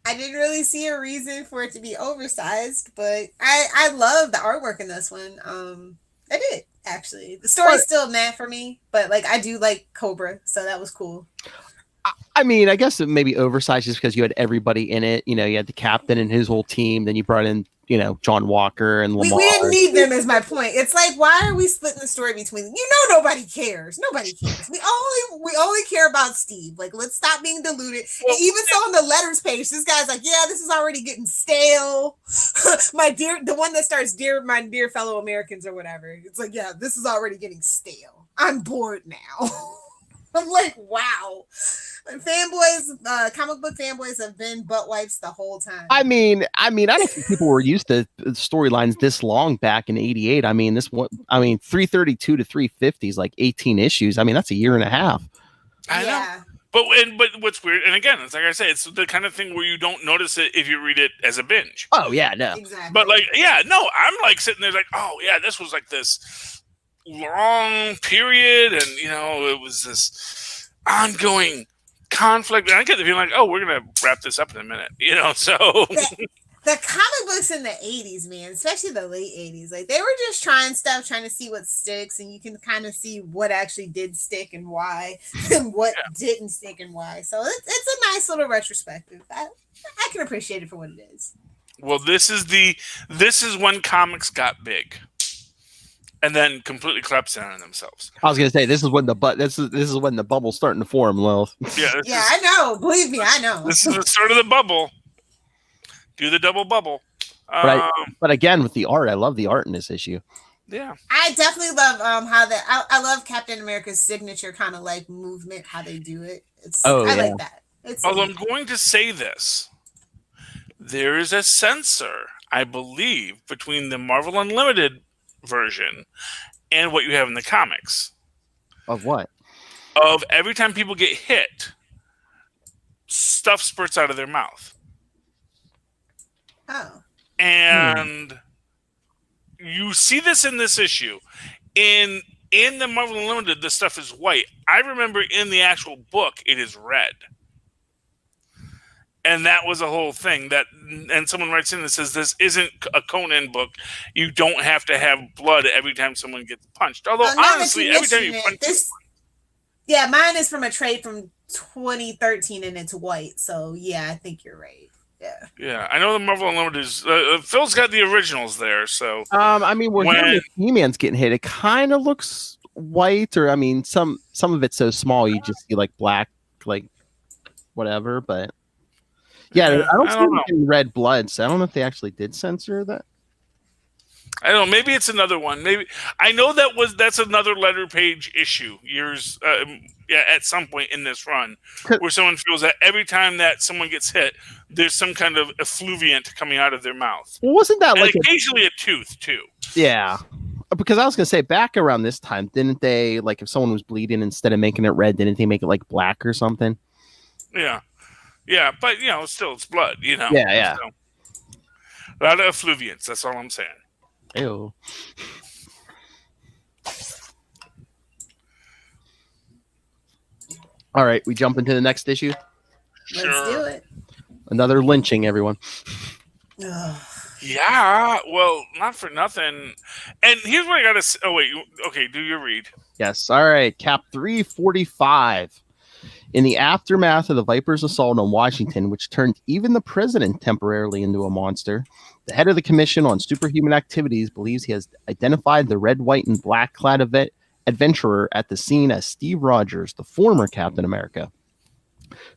I didn't really see a reason for it to be oversized, but I love the artwork in this one. I did actually. The story's still mad for me, but like I do like Cobra, so that was cool. I mean, I guess it may be oversized just because you had everybody in it. You know, you had the captain and his whole team. Then you brought in, John Walker and Lamar. We didn't need them, is my point. It's like, why are we splitting the story between them? Nobody cares. Nobody cares. We only care about Steve. Like, let's stop being deluded. And even so, on the letters page, this guy's like, yeah, this is already getting stale. The one that starts, my dear fellow Americans or whatever. It's like, yeah, this is already getting stale. I'm bored now. I'm like, wow. Fanboys, comic book fanboys have been butt wipes the whole time. I mean, I don't think people were used to storylines this long back in '88. I mean, 332 to 350 is like 18 issues. I mean, that's a year and a half. I know. But what's weird, and again, it's like I say, it's the kind of thing where you don't notice it if you read it as a binge. Oh yeah, no. Exactly. But I'm like sitting there like, oh yeah, this was like this long period, and it was this ongoing conflict, and I get the feeling like, oh, we're gonna wrap this up in a minute, so the comic books in the 80s, man, especially the late 80s, like they were just trying to see what sticks, and you can kind of see what actually did stick and why, and what didn't stick and why. So it's a nice little retrospective. I can appreciate it for what it is. Well, this is when comics got big and then completely collapsed down on themselves. I was gonna say this is when the bubble's starting to form, Lilith. Yeah, I know. Believe me, I know. This is the start of the bubble. Do the double bubble. But again, with the art, I love the art in this issue. Yeah, I definitely love I love Captain America's signature kind of like movement, how they do it. I like that. Although I'm going to say this, there is a censor, I believe, between the Marvel Unlimited version and what you have in the comics. Of what? Of every time people get hit, stuff spurts out of their mouth. Oh. And you see this in this issue. In the Marvel Unlimited, the stuff is white. I remember in the actual book, it is red. And that was a whole thing and someone writes in and says, this isn't a Conan book. You don't have to have blood every time someone gets punched. Although, honestly, every time you punch yeah, mine is from a trade from 2013 and it's white. So, yeah, I think you're right. Yeah. Yeah, I know the Marvel Unlimited is... Phil's got the originals there, so... when He-Man's getting hit, it kind of looks white, or, some of it's so small, you just see, like, black, like, whatever, but... Yeah, I don't see any red blood, so I don't know if they actually did censor that. I don't know. Maybe it's another one. Maybe I know that's another letter page issue years at some point in this run where someone feels that every time that someone gets hit, there's some kind of effluviant coming out of their mouth. Well, wasn't that like occasionally a tooth too? Yeah, because I was gonna say back around this time, didn't they like if someone was bleeding instead of making it red, didn't they make it like black or something? Yeah. Yeah, but still it's blood, Yeah. So, a lot of effluviance, that's all I'm saying. Ew. All right, we jump into the next issue. Sure. Let's do it. Another lynching, everyone. Yeah, well, not for nothing. And here's what I gotta say. Oh wait, okay, do your read. Yes. All right. Cap 345. In the aftermath of the Vipers' assault on Washington, which turned even the president temporarily into a monster, the head of the Commission on Superhuman Activities believes he has identified the red, white, and black clad adventurer at the scene as Steve Rogers, the former Captain America.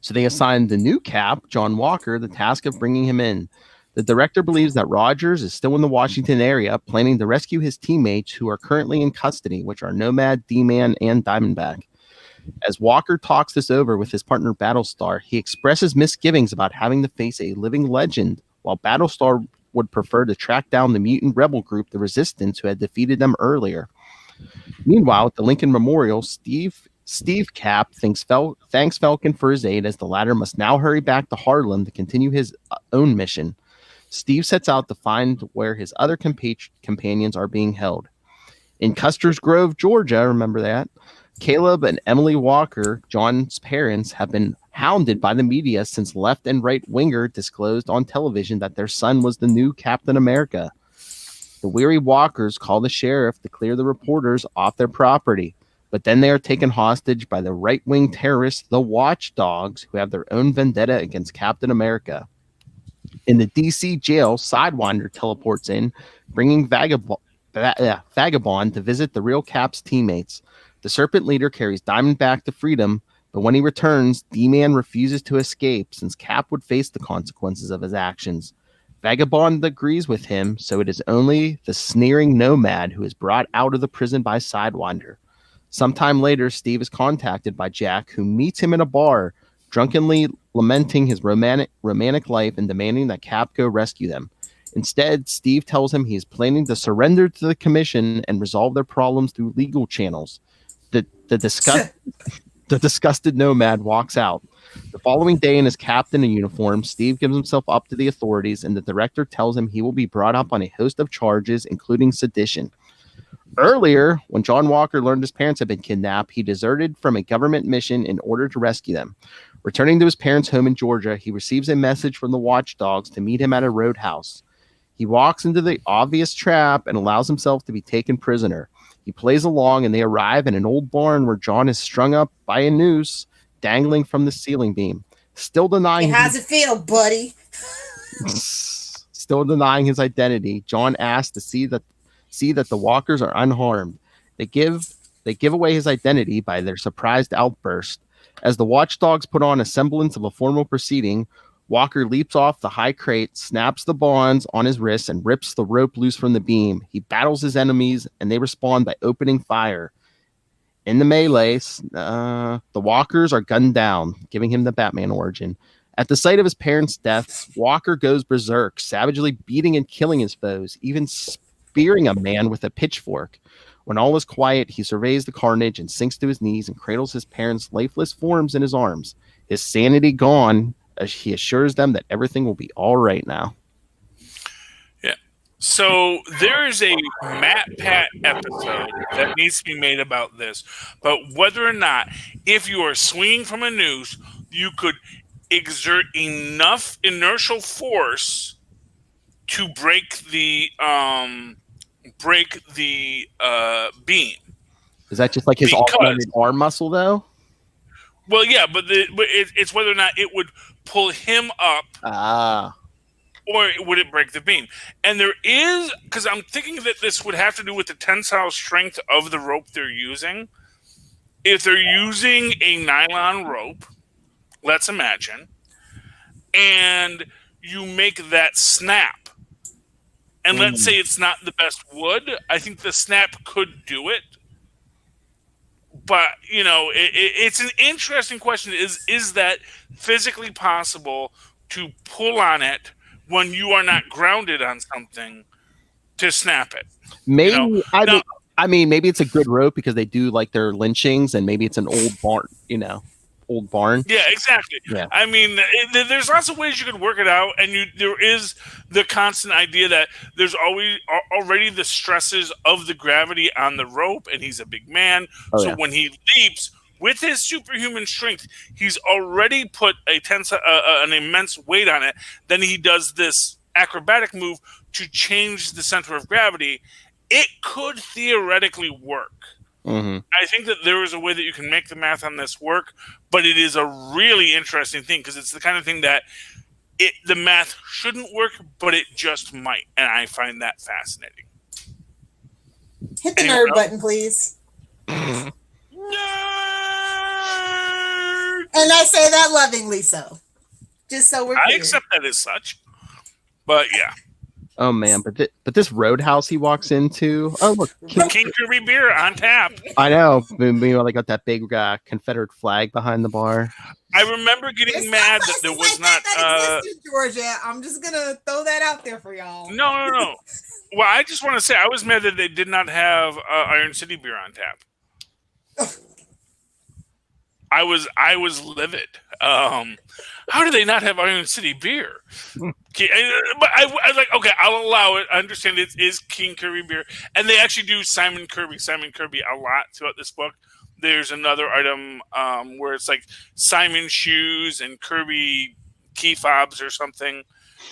So they assigned the new Cap, John Walker, the task of bringing him in. The director believes that Rogers is still in the Washington area, planning to rescue his teammates who are currently in custody, which are Nomad, D-Man, and Diamondback. As Walker talks this over with his partner Battlestar, he expresses misgivings about having to face a living legend, while Battlestar would prefer to track down the mutant rebel group, the Resistance, who had defeated them earlier. Meanwhile, at the Lincoln Memorial, Steve Cap thanks Falcon for his aid, as the latter must now hurry back to Harlem to continue his own mission. Steve sets out to find where his other companions are being held. In Custer's Grove, Georgia, remember that? Caleb and Emily Walker, John's parents, have been hounded by the media since left and right winger disclosed on television that their son was the new Captain America. The weary Walkers call the sheriff to clear the reporters off their property, but then they are taken hostage by the right-wing terrorists, the Watchdogs, who have their own vendetta against Captain America. In the DC jail, Sidewinder teleports in, bringing Vagabond to visit the real Cap's teammates. The Serpent leader carries Diamond back to freedom, but when he returns, D-Man refuses to escape since Cap would face the consequences of his actions. Vagabond agrees with him, so it is only the sneering Nomad who is brought out of the prison by Sidewinder. Sometime later, Steve is contacted by Jack, who meets him in a bar, drunkenly lamenting his romantic life and demanding that Cap go rescue them. Instead, Steve tells him he is planning to surrender to the Commission and resolve their problems through legal channels. The disgusted Nomad walks out. The following day, in his captain uniform, Steve gives himself up to the authorities, and the director tells him he will be brought up on a host of charges, including sedition. Earlier, when John Walker learned his parents had been kidnapped, he deserted from a government mission in order to rescue them. Returning to his parents' home in Georgia, he receives a message from the Watchdogs to meet him at a roadhouse. He walks into the obvious trap and allows himself to be taken prisoner. He plays along, and they arrive in an old barn where John is strung up by a noose dangling from the ceiling beam. Still denying how's it feel, buddy? Still denying his identity, John asks to see that the Walkers are unharmed. They give away his identity by their surprised outburst. As the Watchdogs put on a semblance of a formal proceeding, Walker leaps off the high crate, snaps the bonds on his wrists, and rips the rope loose from the beam. He battles his enemies, and they respond by opening fire. In the melee, the Walkers are gunned down, giving him the Batman origin. At the sight of his parents' deaths, Walker goes berserk, savagely beating and killing his foes, even spearing a man with a pitchfork. When all is quiet, he surveys the carnage and sinks to his knees and cradles his parents' lifeless forms in his arms. His sanity gone, as he assures them that everything will be all right now. Yeah. So there is a Matt Pat episode that needs to be made about this. But whether or not, if you are swinging from a noose, you could exert enough inertial force to break the beam. Is that just like his augmented arm muscle, though? Well, yeah, but it's whether or not it would pull him up, or would it break the beam? And there is, because I'm thinking that this would have to do with the tensile strength of the rope they're using. If they're using a nylon rope, let's imagine, and you make that snap, and let's say it's not the best wood, I think the snap could do it. But, you know, it's an interesting question. Is that physically possible to pull on it when you are not grounded on something to snap it? Maybe, you know? Maybe it's a good rope because they do like their lynchings, and maybe it's an old barn. Yeah, exactly. Yeah. I mean, there's lots of ways you could work it out, and there is the constant idea that there's always already the stresses of the gravity on the rope, and he's a big man, when he leaps with his superhuman strength, he's already put an immense weight on it. Then he does this acrobatic move to change the center of gravity. It could theoretically work. Mm-hmm. I think that there is a way that you can make the math on this work, but it is a really interesting thing because it's the kind of thing that the math shouldn't work, but it just might, and I find that fascinating. Hit the nerd button, please. Nerd! And I say that lovingly, so just so we're clear. I accept that as such, but yeah. Oh man, but this roadhouse he walks into. Oh look, King Kirby beer on tap. I know. Meanwhile, they got that big Confederate flag behind the bar. I remember getting mad that there was not. That exists in Georgia. I'm just gonna throw that out there for y'all. No. Well, I just want to say I was mad that they did not have Iron City beer on tap. I was livid. How do they not have Iron City beer? But I was like, okay, I'll allow it. I understand it is King Kirby beer, and they actually do Simon Kirby a lot throughout this book. There's another item where it's like Simon shoes and Kirby key fobs or something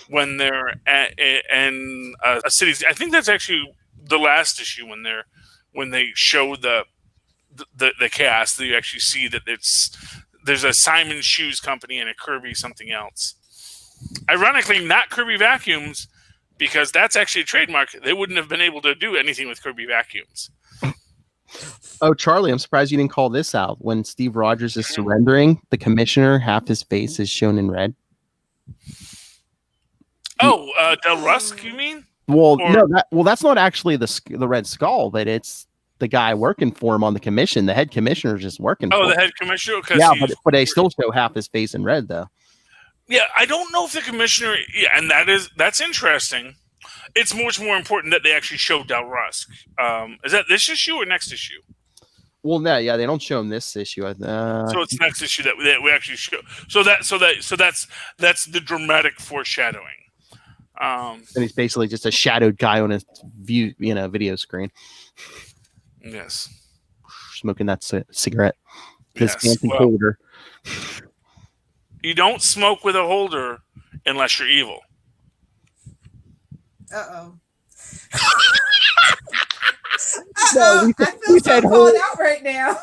when they're in a city. I think that's actually the last issue when they show the cast. You actually see that there's a Simon Shoes company and a Kirby something else. Ironically, not Kirby vacuums, because that's actually a trademark. They wouldn't have been able to do anything with Kirby vacuums. Oh, Charlie, I'm surprised you didn't call this out. When Steve Rogers is surrendering, the commissioner, half his face is shown in red. Oh, Del Rusk, you mean? Well, no, that's not actually the Red Skull, but it's the guy working for him on the commission. The head commissioner is just working. Oh, the head commissioner. Yeah, but they still show half his face in red, though. Yeah, I don't know if the commissioner. Yeah, and that's interesting. It's much more important that they actually show Del Rusk. Is that this issue or next issue? Well, no, yeah, they don't show him this issue. So it's next issue that we actually show. So that's the dramatic foreshadowing. And he's basically just a shadowed guy on his video screen. Yes, smoking that cigarette. His yes. holder. You don't smoke with a holder unless you're evil. Uh-oh. No, we said called out right now.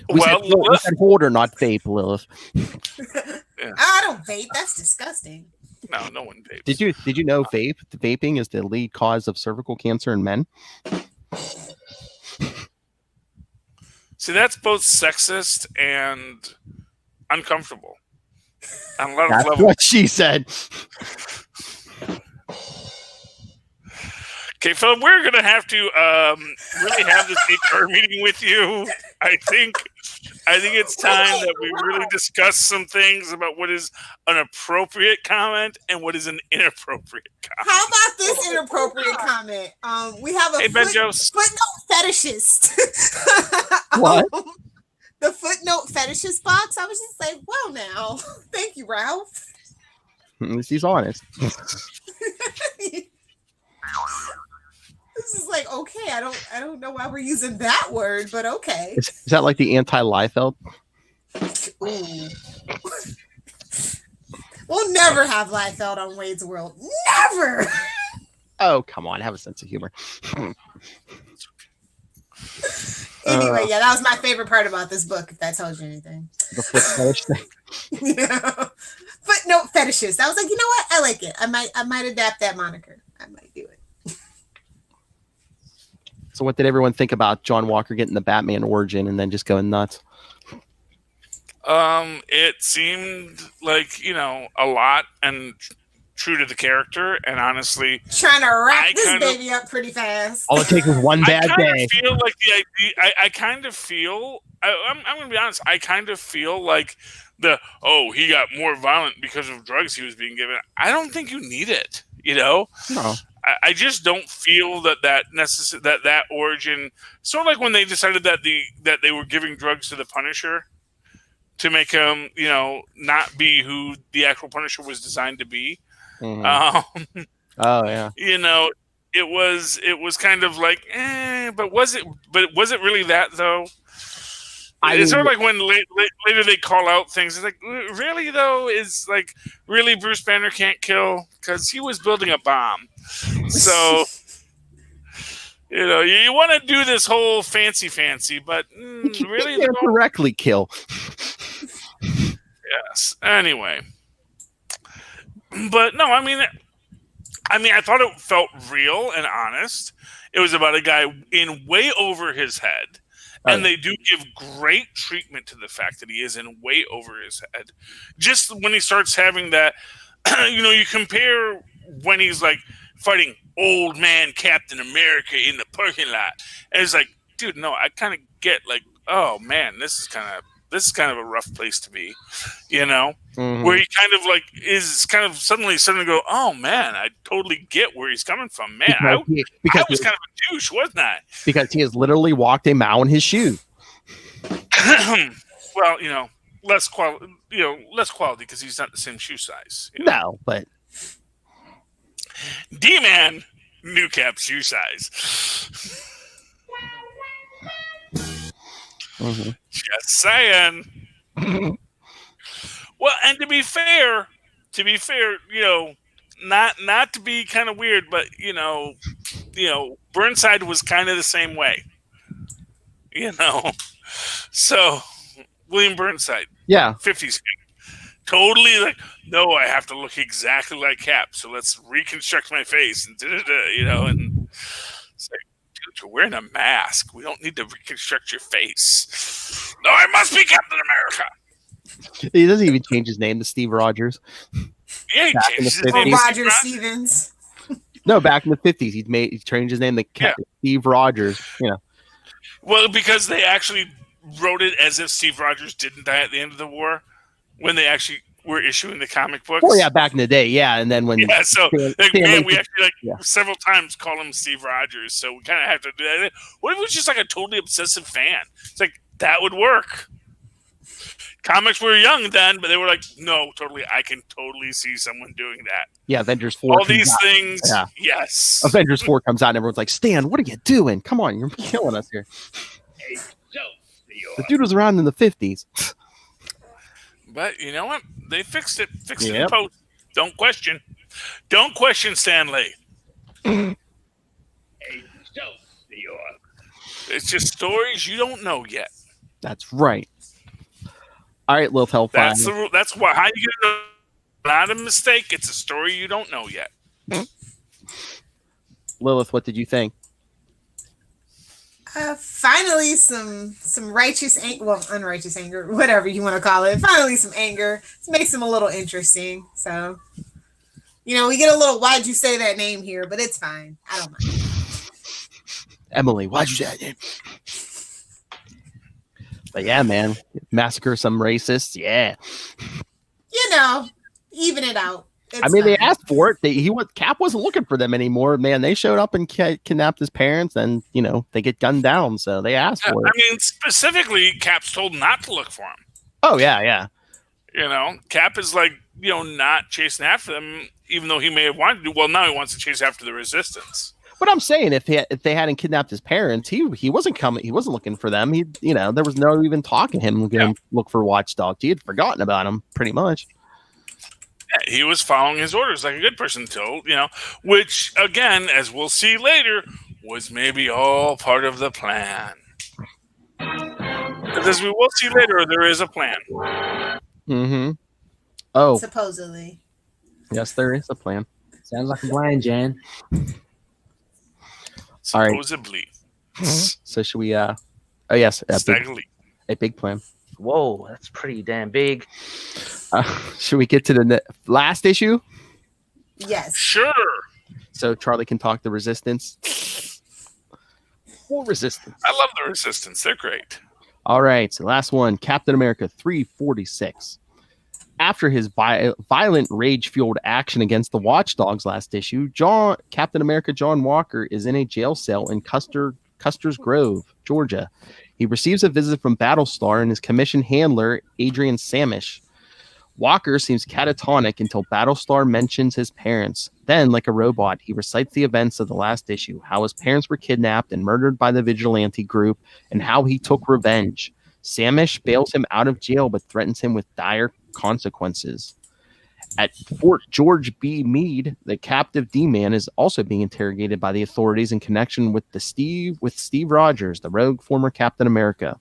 we said holder, not vape, Lilith. Yeah. I don't vape. That's disgusting. No one vapes. Did you know vaping is the lead cause of cervical cancer in men? See, that's both sexist and uncomfortable on a lot of That's levels. what she said. Okay, Philip, we're going to have to really have this HR meeting with you. I think it's time that we really discuss some things about what is an appropriate comment and what is an inappropriate comment. How about this inappropriate comment? We have a footnote fetishist. What? The footnote fetishist box. I was just like, well, now, thank you, Ralph. He's honest. This is like, okay, I don't know why we're using that word, but okay. Is that like the anti-Liefeld? Ooh. We'll never have Liefeld on Wade's World. Never. Oh, come on. Have a sense of humor. Anyway, yeah, that was my favorite part about this book, if that tells you anything. The foot fetish thing. Yeah. Footnote fetishist. I was like, you know what? I like it. I might adapt that moniker. I might do it. So what did everyone think about John Walker getting the Batman origin and then just going nuts? It seemed like, a lot and true to the character, and honestly, trying to wrap this baby up pretty fast. All it takes is one bad day. I feel like the idea. I kind of feel. I'm going to be honest. I kind of feel like he got more violent because of drugs he was being given. I don't think you need it. No. I just don't feel that origin. Sort of like when they decided that they were giving drugs to the Punisher to make him, not be who the actual Punisher was designed to be. Mm-hmm. Oh yeah. It was kind of like, but was it really that though? It's sort of like when later they call out things. It's like, really though, is like, really Bruce Banner can't kill because he was building a bomb. So You want to do this whole fancy, but really, you can't directly kill. Yes. Anyway, but no, I mean, I thought it felt real and honest. It was about a guy in way over his head. And they do give great treatment to the fact that he is in way over his head. Just when he starts having that, you compare when he's like fighting old man Captain America in the parking lot. And it's like, dude, no, I kind of get like, oh man, this is kind of a rough place to be, Mm-hmm. where he kind of like is kind of suddenly starting to go, oh man, I totally get where he's coming from, man. I was kind of a douche, wasn't I? Because he has literally walked a mile in his shoes. Well, less quality, because he's not the same shoe size. No, but D-Man, new Cap shoe size. Mm-hmm. Just saying. Well, and to be fair, not to be kind of weird, but Burnside was kind of the same way. So William Burnside, 50s, totally like, no, I have to look exactly like Cap, so let's reconstruct my face and and it's like, dude, you're wearing a mask. We don't need to reconstruct your face. No, I must be Captain America. He doesn't even change his name to Steve Rogers. Yeah, he changed his name. Roger Stevens. No, back in the 50s, he changed his name to Steve Rogers. Well, because they actually wrote it as if Steve Rogers didn't die at the end of the war, when they actually were issuing the comic books. Oh yeah, back in the day, and then when we actually several times call him Steve Rogers, so we kind of have to do that. What if it was just like a totally obsessive fan? It's like that would work. Comics were young then, but they were like, no, totally. I can totally see someone doing that. Yeah, Avengers 4. All these things, yes. Avengers 4 comes out and everyone's like, Stan, what are you doing? Come on, you're killing us here. The dude was around in the 50s. But you know what? They fixed it. Fixed it in post. Don't question. Don't question Stan Lee. It's just stories you don't know yet. That's right. All right, Lilith Hellfire. That's the rule. That's why. How you get it? Not a mistake. It's a story you don't know yet. Lilith, what did you think? Finally, some righteous anger, unrighteous anger, whatever you want to call it. Finally, some anger. It makes him a little interesting. So, we get a little, why'd you say that name here? But it's fine. I don't mind. Emily, why'd you say that name? But yeah, man, massacre some racists. Yeah. Even it out. They asked for it. Cap wasn't looking for them anymore. Man, they showed up and kidnapped his parents, and they get gunned down. So they asked for it. Specifically, Cap's told not to look for him. Oh yeah. Cap is like not chasing after them, even though he may have wanted to. Well, now he wants to chase after the Resistance. But I'm saying if they hadn't kidnapped his parents, he wasn't coming. He wasn't looking for them. There was no even talk of him going to look for watchdogs. He had forgotten about him pretty much. Yeah, he was following his orders like a good person until, which again, as we'll see later, was maybe all part of the plan. Because as we will see later, there is a plan. Mm-hmm. Oh. Supposedly. Yes, there is a plan. Sounds like a plan, Jan. Supposedly. All right. So should we oh yes, a big plan. Whoa, that's pretty damn big. Should we get to the last issue? Yes. Sure. So Charlie can talk the Resistance. More Resistance. I love the Resistance. They're great. All right. So last one, Captain America 346. After his violent, rage-fueled action against the Watchdogs last issue, Captain America John Walker is in a jail cell in Custer's Grove, Georgia. He receives a visit from Battlestar and his commissioned handler, Adrian Samish. Walker seems catatonic until Battlestar mentions his parents. Then, like a robot, he recites the events of the last issue, how his parents were kidnapped and murdered by the vigilante group, and how he took revenge. Samish bails him out of jail but threatens him with dire consequences. At Fort George B. Meade, the captive D-Man is also being interrogated by the authorities in connection with Steve Rogers, the rogue former Captain America.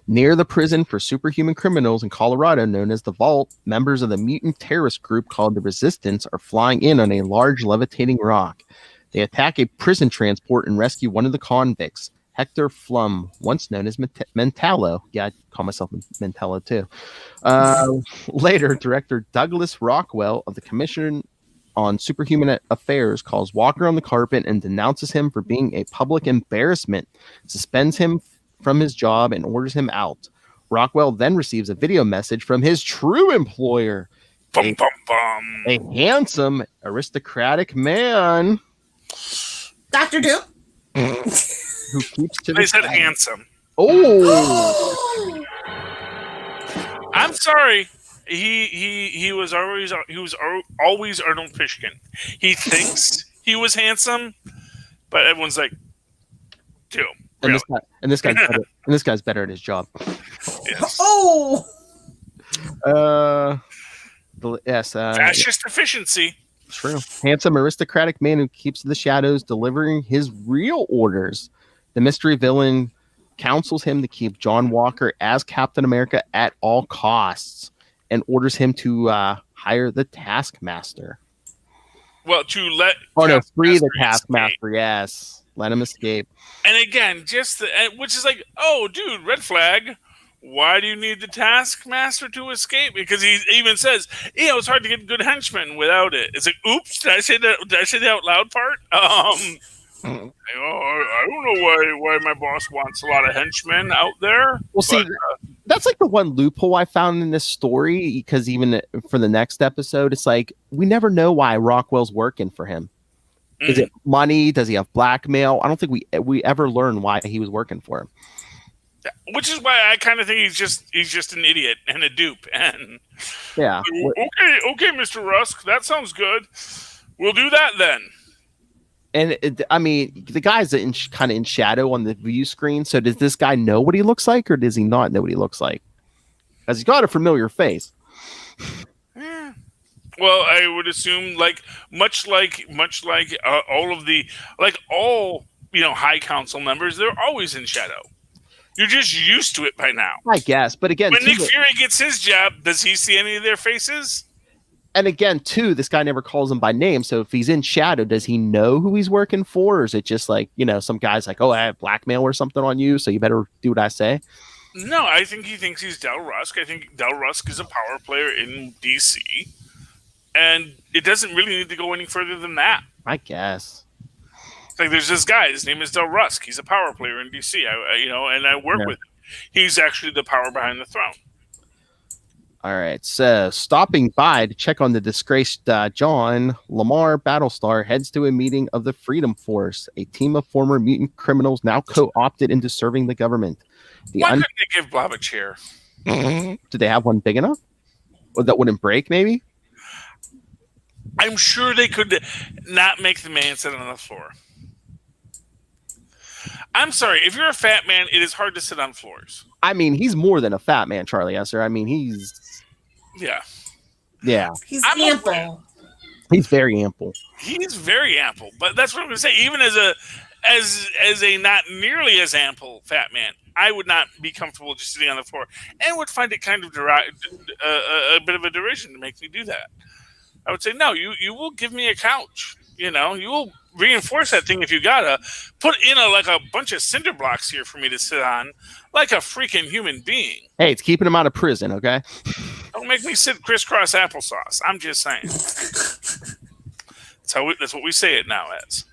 Near the prison for superhuman criminals in Colorado, known as the Vault, members of the mutant terrorist group called the Resistance are flying in on a large levitating rock. They attack a prison transport and rescue one of the convicts, Hector Flum, once known as Mentallo. Yeah, I call myself Mentallo too. Later, director Douglas Rockwell of the Commission on Superhuman Affairs calls Walker on the carpet and denounces him for being a public embarrassment, suspends him from his job, and orders him out. Rockwell then receives a video message from his true employer, a handsome, aristocratic man. Dr. Doom? Who keeps to They said handsome. Oh. I'm sorry. He was always Arnold Fishkin. He thinks he was handsome, but everyone's like, dude. And this guy's better at his job. Yes. Oh. Fascist efficiency. True. Handsome, aristocratic man who keeps to the shadows, delivering his real orders. The mystery villain counsels him to keep John Walker as Captain America at all costs and orders him to hire the Taskmaster. Well, to let free the Taskmaster. Yes, let him escape. And again, which is like, oh, dude, red flag. Why do you need the Taskmaster to escape? Because he even says, it's hard to get good henchmen without it. It's like, oops, did I say the out loud part? I don't know why my boss wants a lot of henchmen out there. Well, see, that's like the one loophole I found in this story, because even for the next episode, it's like, we never know why Rockwell's working for him. Is it money? Does he have blackmail? I don't think we ever learn why he was working for him. Which is why I kind of think he's just an idiot and a dupe. And yeah, okay, Mr. Rusk, that sounds good. We'll do that then. And the guy's kind of in shadow on the view screen. So does this guy know what he looks like, or does he not know what he looks like? Because he's got a familiar face. Yeah. Well, I would assume much like all high council members, they're always in shadow. You're just used to it by now. I guess. But again, when Nick Fury gets his job, does he see any of their faces? And again, too, this guy never calls him by name. So if he's in shadow, does he know who he's working for? Or is it just like, some guy's like, oh, I have blackmail or something on you, so you better do what I say? No, I think he thinks he's Del Rusk. I think Del Rusk is a power player in DC. And it doesn't really need to go any further than that. I guess. Like, there's this guy. His name is Del Rusk. He's a power player in DC. And I work with him. He's actually the power behind the throne. All right. So, stopping by to check on the disgraced John, Lamar Battlestar heads to a meeting of the Freedom Force, a team of former mutant criminals now co-opted into serving the government. Why couldn't they give Bob a chair? Did they have one big enough? Or that wouldn't break, maybe? I'm sure they could not make the man sit on the floor. I'm sorry. If you're a fat man, it is hard to sit on floors. I mean, he's more than a fat man, Charlie Esser. I mean, he's... Yeah. Yeah. He's ample. He's very ample. He's very ample. But that's what I'm going to say. Even as a not nearly as ample fat man, I would not be comfortable just sitting on the floor and would find it kind of a bit of a derision to make me do that. I would say, no, you will give me a couch. You will reinforce that thing if you gotta. Put in a bunch of cinder blocks here for me to sit on like a freaking human being. Hey, it's keeping him out of prison, okay? Don't make me sit crisscross applesauce. I'm just saying. That's what we say it now as.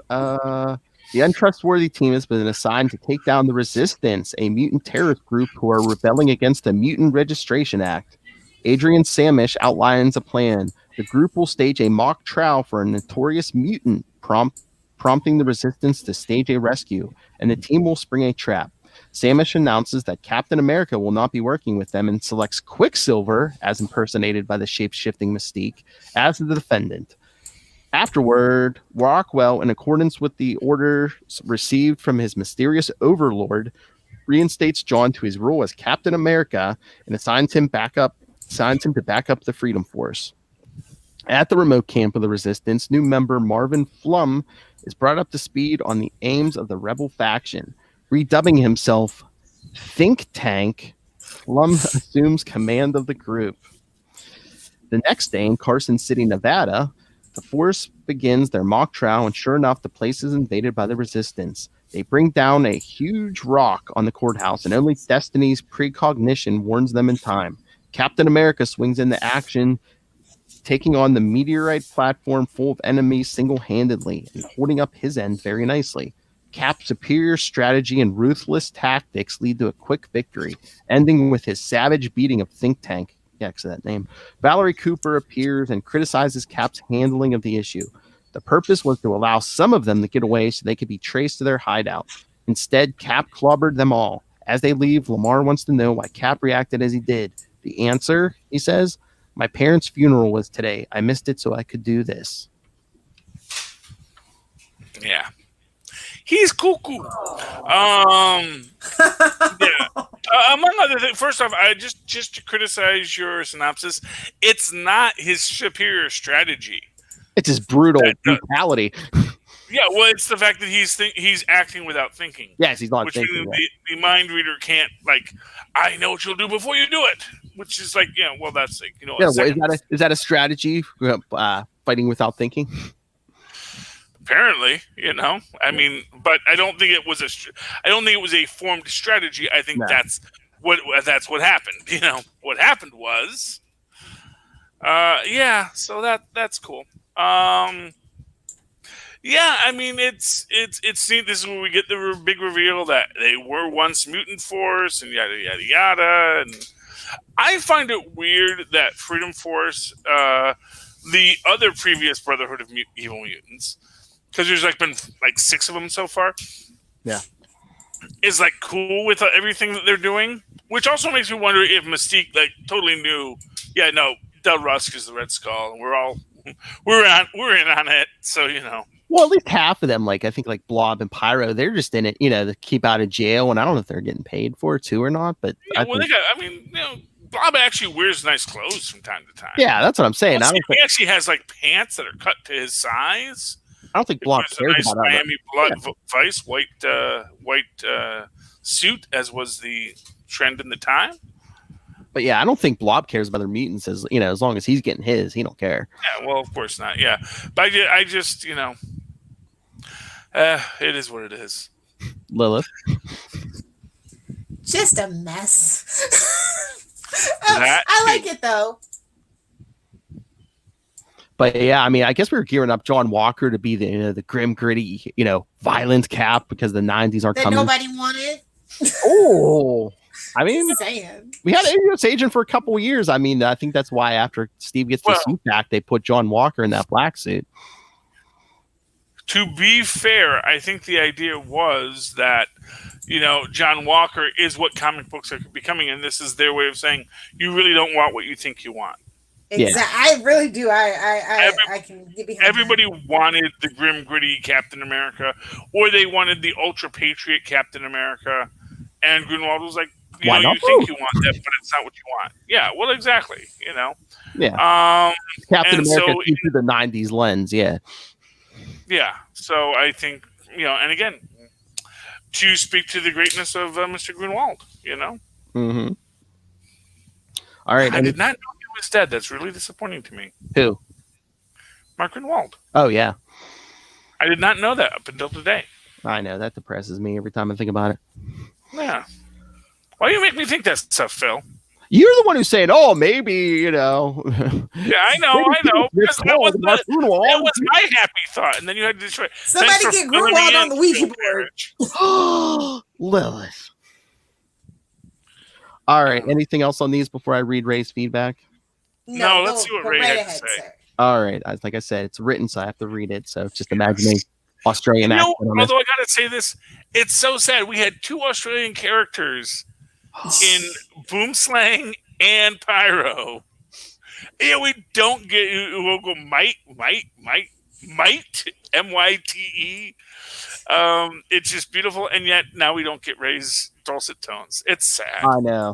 The untrustworthy team has been assigned to take down the Resistance, a mutant terrorist group who are rebelling against the Mutant Registration Act. Adrian Samish outlines a plan. The group will stage a mock trial for a notorious mutant, prompting the Resistance to stage a rescue, and the team will spring a trap. Samish announces that Captain America will not be working with them and selects Quicksilver, as impersonated by the shape-shifting Mystique, as the defendant. Afterward, Rockwell, in accordance with the order received from his mysterious overlord, reinstates John to his role as Captain America and assigns him backup assigns him to back up the Freedom Force. At the remote camp of the Resistance, new member Marvin Flum is brought up to speed on the aims of the rebel faction. Redubbing himself Think Tank, Flum assumes command of the group. The next day in Carson City, Nevada, the force begins their mock trial, and sure enough, the place is invaded by the Resistance. They bring down a huge rock on the courthouse, and only Destiny's precognition warns them in time. Captain America swings into action, taking on the meteorite platform full of enemies single-handedly and holding up his end very nicely. Cap's superior strategy and ruthless tactics lead to a quick victory, ending with his savage beating of Think Tank. Yes, that name. Valerie Cooper appears and criticizes Cap's handling of the issue. The purpose was to allow some of them to get away so they could be traced to their hideout. Instead, Cap clobbered them all. As they leave, Lamar wants to know why Cap reacted as he did. The answer, he says, my parents' funeral was today. I missed it so I could do this. Yeah. He's cuckoo. Yeah. Among other things, first off, I just to criticize your synopsis, it's not his superior strategy. It's his brutal brutality. Yeah, well, it's the fact that he's acting without thinking. Yes, he's not which thinking. Means the mind reader can't, like, I know what you'll do before you do it. Which is like, yeah, well, that's like, you know. Yeah, is that a strategy? Fighting without thinking. Apparently, you know. I mean, but I don't think it was a formed strategy. I think that's what happened. You know, what happened was, yeah. So that's cool. Yeah, I mean, it's neat. This is where we get the big reveal that they were once mutant force and yada yada yada. And I find it weird that Freedom Force, the other previous Brotherhood of Evil Mutants, because there's been 6 of them so far. Yeah, is cool with everything that they're doing, which also makes me wonder if Mystique totally knew. Yeah, no, Del Rusk is the Red Skull, and we're in on it. So you know. Well, at least half of them, I think Blob and Pyro, they're just in it, to keep out of jail, and I don't know if they're getting paid for it too or not. But yeah, Blob actually wears nice clothes from time to time. Yeah, that's what I'm saying. He actually has pants that are cut to his size. I don't think Blob cares about Miami Blood Vice white suit, as was the trend in the time. But yeah, I don't think Blob cares about their mutants as long as he's getting his, he don't care. Yeah, well, of course not. Yeah, but I just it is what it is. Lilith, just a mess. I like it though. But yeah, I mean, I guess we were gearing up John Walker to be the grim, gritty, violent Cap because the 90s are coming. Nobody wanted. Oh, I mean, saying. We had an U.S. agent for a couple of years. I mean, I think that's why after Steve gets the suit back, they put John Walker in that black suit. To be fair, I think the idea was that, John Walker is what comic books are becoming, and this is their way of saying you really don't want what you think you want. Exactly. Yeah. I really do. I can get behind everybody wanted the grim, gritty Captain America, or they wanted the ultra patriot Captain America, and Grunwald was like, you think you want that, but it's not what you want. Yeah, well, exactly. Yeah. Captain America through the 90s lens. Yeah. Yeah. So I think, and again, to speak to the greatness of Mr. Grunwald, Mm-hmm. All right. I did not know he was dead. That's really disappointing to me. Who? Mark Grunwald. Oh, yeah. I did not know that up until today. I know. That depresses me every time I think about it. Yeah. Why do you make me think that stuff, Phil? You're the one who's saying, "Oh, maybe." Yeah, I know. That was my happy thought, and then you had to destroy. Somebody get Grunwald on the Ouija board. Lilith. All right. Anything else on these before I read Ray's feedback? No, let's see what Ray had to say. Sir. All right. Like I said, it's written, so I have to read it. So just imagining Australian accent. Although I gotta say this, it's so sad. We had 2 Australian characters in Boomslang and Pyro. Yeah, we don't get. We'll go Might, M-Y-T-E. It's just beautiful, and yet now we don't get Ray's dulcet tones. It's sad. I know.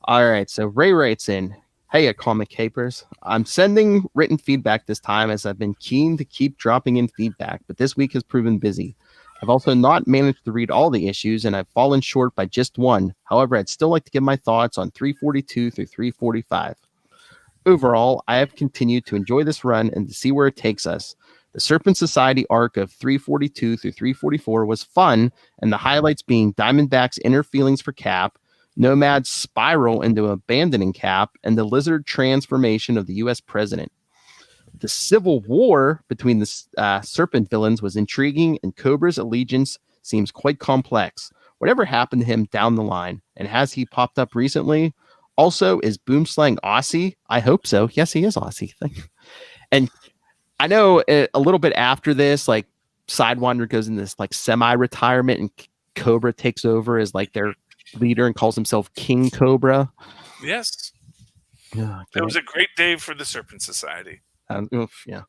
All right, so Ray writes in, Hey, Comic Capers. I'm sending written feedback this time as I've been keen to keep dropping in feedback, but this week has proven busy. I've also not managed to read all the issues, and I've fallen short by just one. However, I'd still like to give my thoughts on 342 through 345. Overall, I have continued to enjoy this run and to see where it takes us. The Serpent Society arc of 342 through 344 was fun, and the highlights being Diamondback's inner feelings for Cap, Nomad's spiral into abandoning Cap, and the Lizard transformation of the U.S. president. The civil war between the Serpent villains was intriguing, and Cobra's allegiance seems quite complex. Whatever happened to him down the line, and has he popped up recently? Also, is Boomslang Aussie? I hope so. Yes, he is Aussie. And I know a little bit after this, like Sidewinder goes in this like semi-retirement, and Cobra takes over as like their leader and calls himself King Cobra. Yes. Oh, it was a great day for the Serpent Society. Yeah.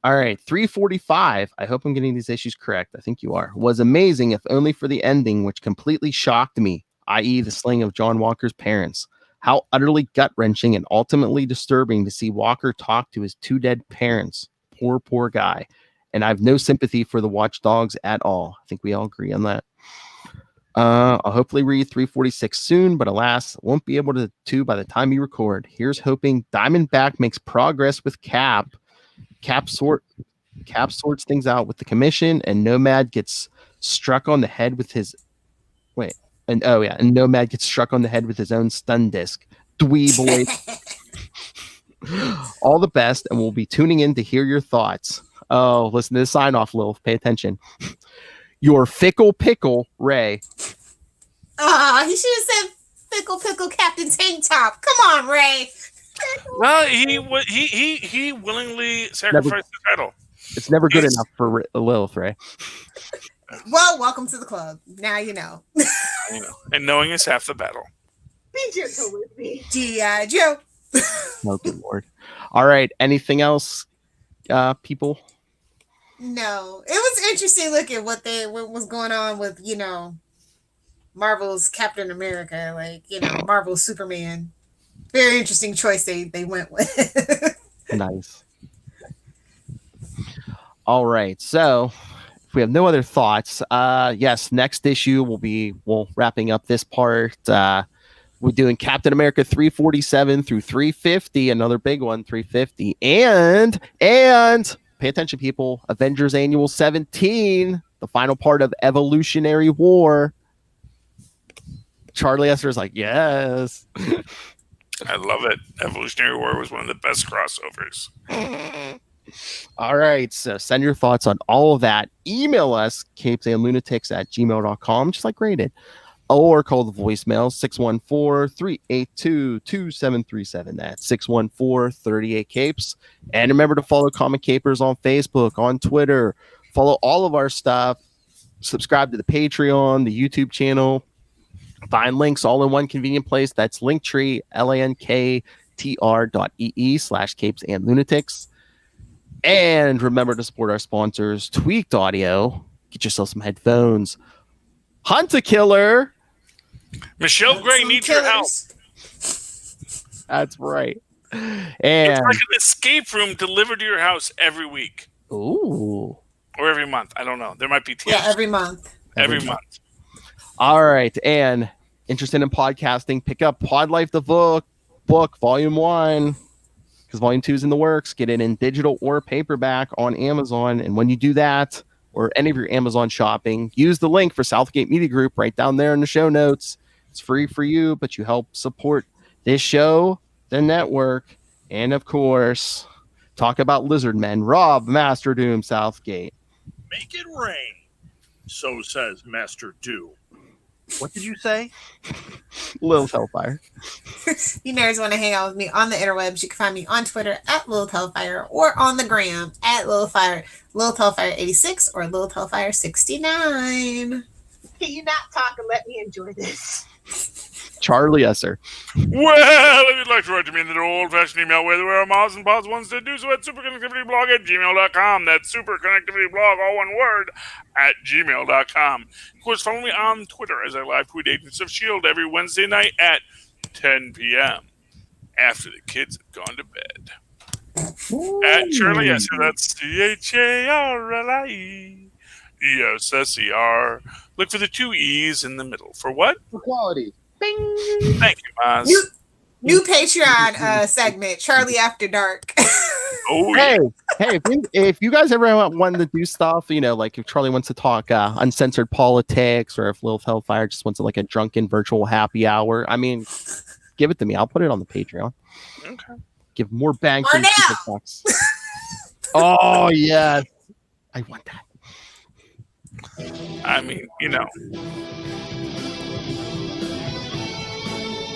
All right. 345. I hope I'm getting these issues correct. I think you are. Was amazing, if only for the ending, which completely shocked me, i.e. the slaying of John Walker's parents. How utterly gut-wrenching and ultimately disturbing to see Walker talk to his two dead parents. Poor guy. And I have no sympathy for the Watchdogs at all. I think we all agree on that. I'll hopefully read 346 soon, but alas, won't be able to by the time you record. Here's hoping Diamondback makes progress with Cap. Cap sorts things out with the commission, and Nomad gets struck on the head with his and Nomad gets struck on the head with his own stun disc. Dweeboy. All the best, and we'll be tuning in to hear your thoughts. Oh, listen to the sign off, Lil. Pay attention. Your fickle pickle, Ray. He should have said fickle Captain Tank Top. Come on, Ray. Well, he willingly sacrificed the title. It's never good enough for Lilith, Ray. Well, welcome to the club. Now you know. And knowing is half the battle. Be gentle with me. G.I. Joe. Oh, good Lord. All right. Anything else, people? No. It was interesting looking what was going on with, Marvel's Captain America, Marvel's Superman. Very interesting choice they went with. Nice. All right. So if we have no other thoughts, yes, next issue we'll wrapping up this part. We're doing Captain America 347 through 350, another big one, 350. And pay attention, people, Avengers Annual 17, the final part of Evolutionary War. Charlie Esther is like, yes. I love it. Evolutionary War was one of the best crossovers. All right. So send your thoughts on all of that. Email us, capesandlunatics@gmail.com, just like Graded. Or call the voicemail, 614-382-2737. That's 614-38-CAPES. And remember to follow Comic Capers on Facebook, on Twitter. Follow all of our stuff. Subscribe to the Patreon, the YouTube channel. Find links all in one convenient place. That's Linktree, linktr.ee/capesandlunatics. And remember to support our sponsors, Tweaked Audio. Get yourself some headphones. Hunt a Killer. Michelle Gray needs your help. That's right. And it's like an escape room delivered to your house every week. Ooh. Or every month. I don't know. There might be tiers. Yeah, every month. Every month. All right. And interested in podcasting, pick up Pod Life the book Volume 1. Because Volume 2 is in the works. Get it in digital or paperback on Amazon. And when you do that, or any of your Amazon shopping, use the link for Southgate Media Group right down there in the show notes. It's free for you, but you help support this show, the network, and of course, talk about Lizard Men. Rob, Master Doom, Southgate. Make it rain. So says Master Doom. What did you say? Lil Hellfire. You nerds want to hang out with me on the interwebs, you can find me on Twitter at Lil Hellfire or on the gram at Lil Hellfire 86 or Lil Hellfire 69. Can you not talk and let me enjoy this? Charlie Esser. Well, if you'd like to write to me in the old-fashioned email way there are miles and pods once to do so at superconnectivityblog@gmail.com. That's superconnectivityblog, all one word, at gmail.com. Of course, follow me on Twitter as I live tweet Agents of S.H.I.E.L.D. every Wednesday night at 10 p.m. after the kids have gone to bed. At Shirley, I said that's CHARLIE. ESSER. Look for the 2 E's in the middle. For what? For quality. Bing. Thank you, Maz. New Patreon segment, Charlie After Dark. Oh, yeah. Hey, if you guys ever want to do stuff, like if Charlie wants to talk uncensored politics, or if Lil Hellfire just wants like a drunken virtual happy hour, I mean, give it to me. I'll put it on the Patreon. Okay. Give more bang for Or now. Super Bucks. Oh yes, I want that. I mean,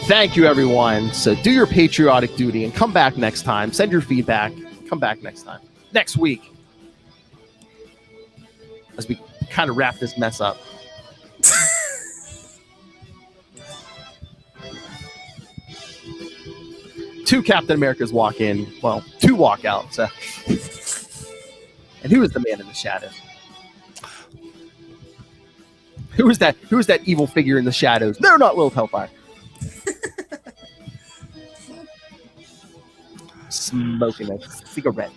Thank you, everyone. So do your patriotic duty and come back next time. Send your feedback. Come back next time. Next week. As we kind of wrap this mess up. Two Captain Americas walk in. Well, 2 walk out. So. And who is the man in the shadows? Who is that evil figure in the shadows? No, not Lil Hellfire. Smoking a cigarette.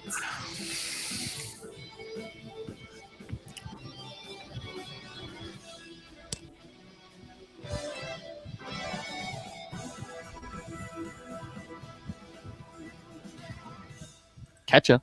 Catch ya.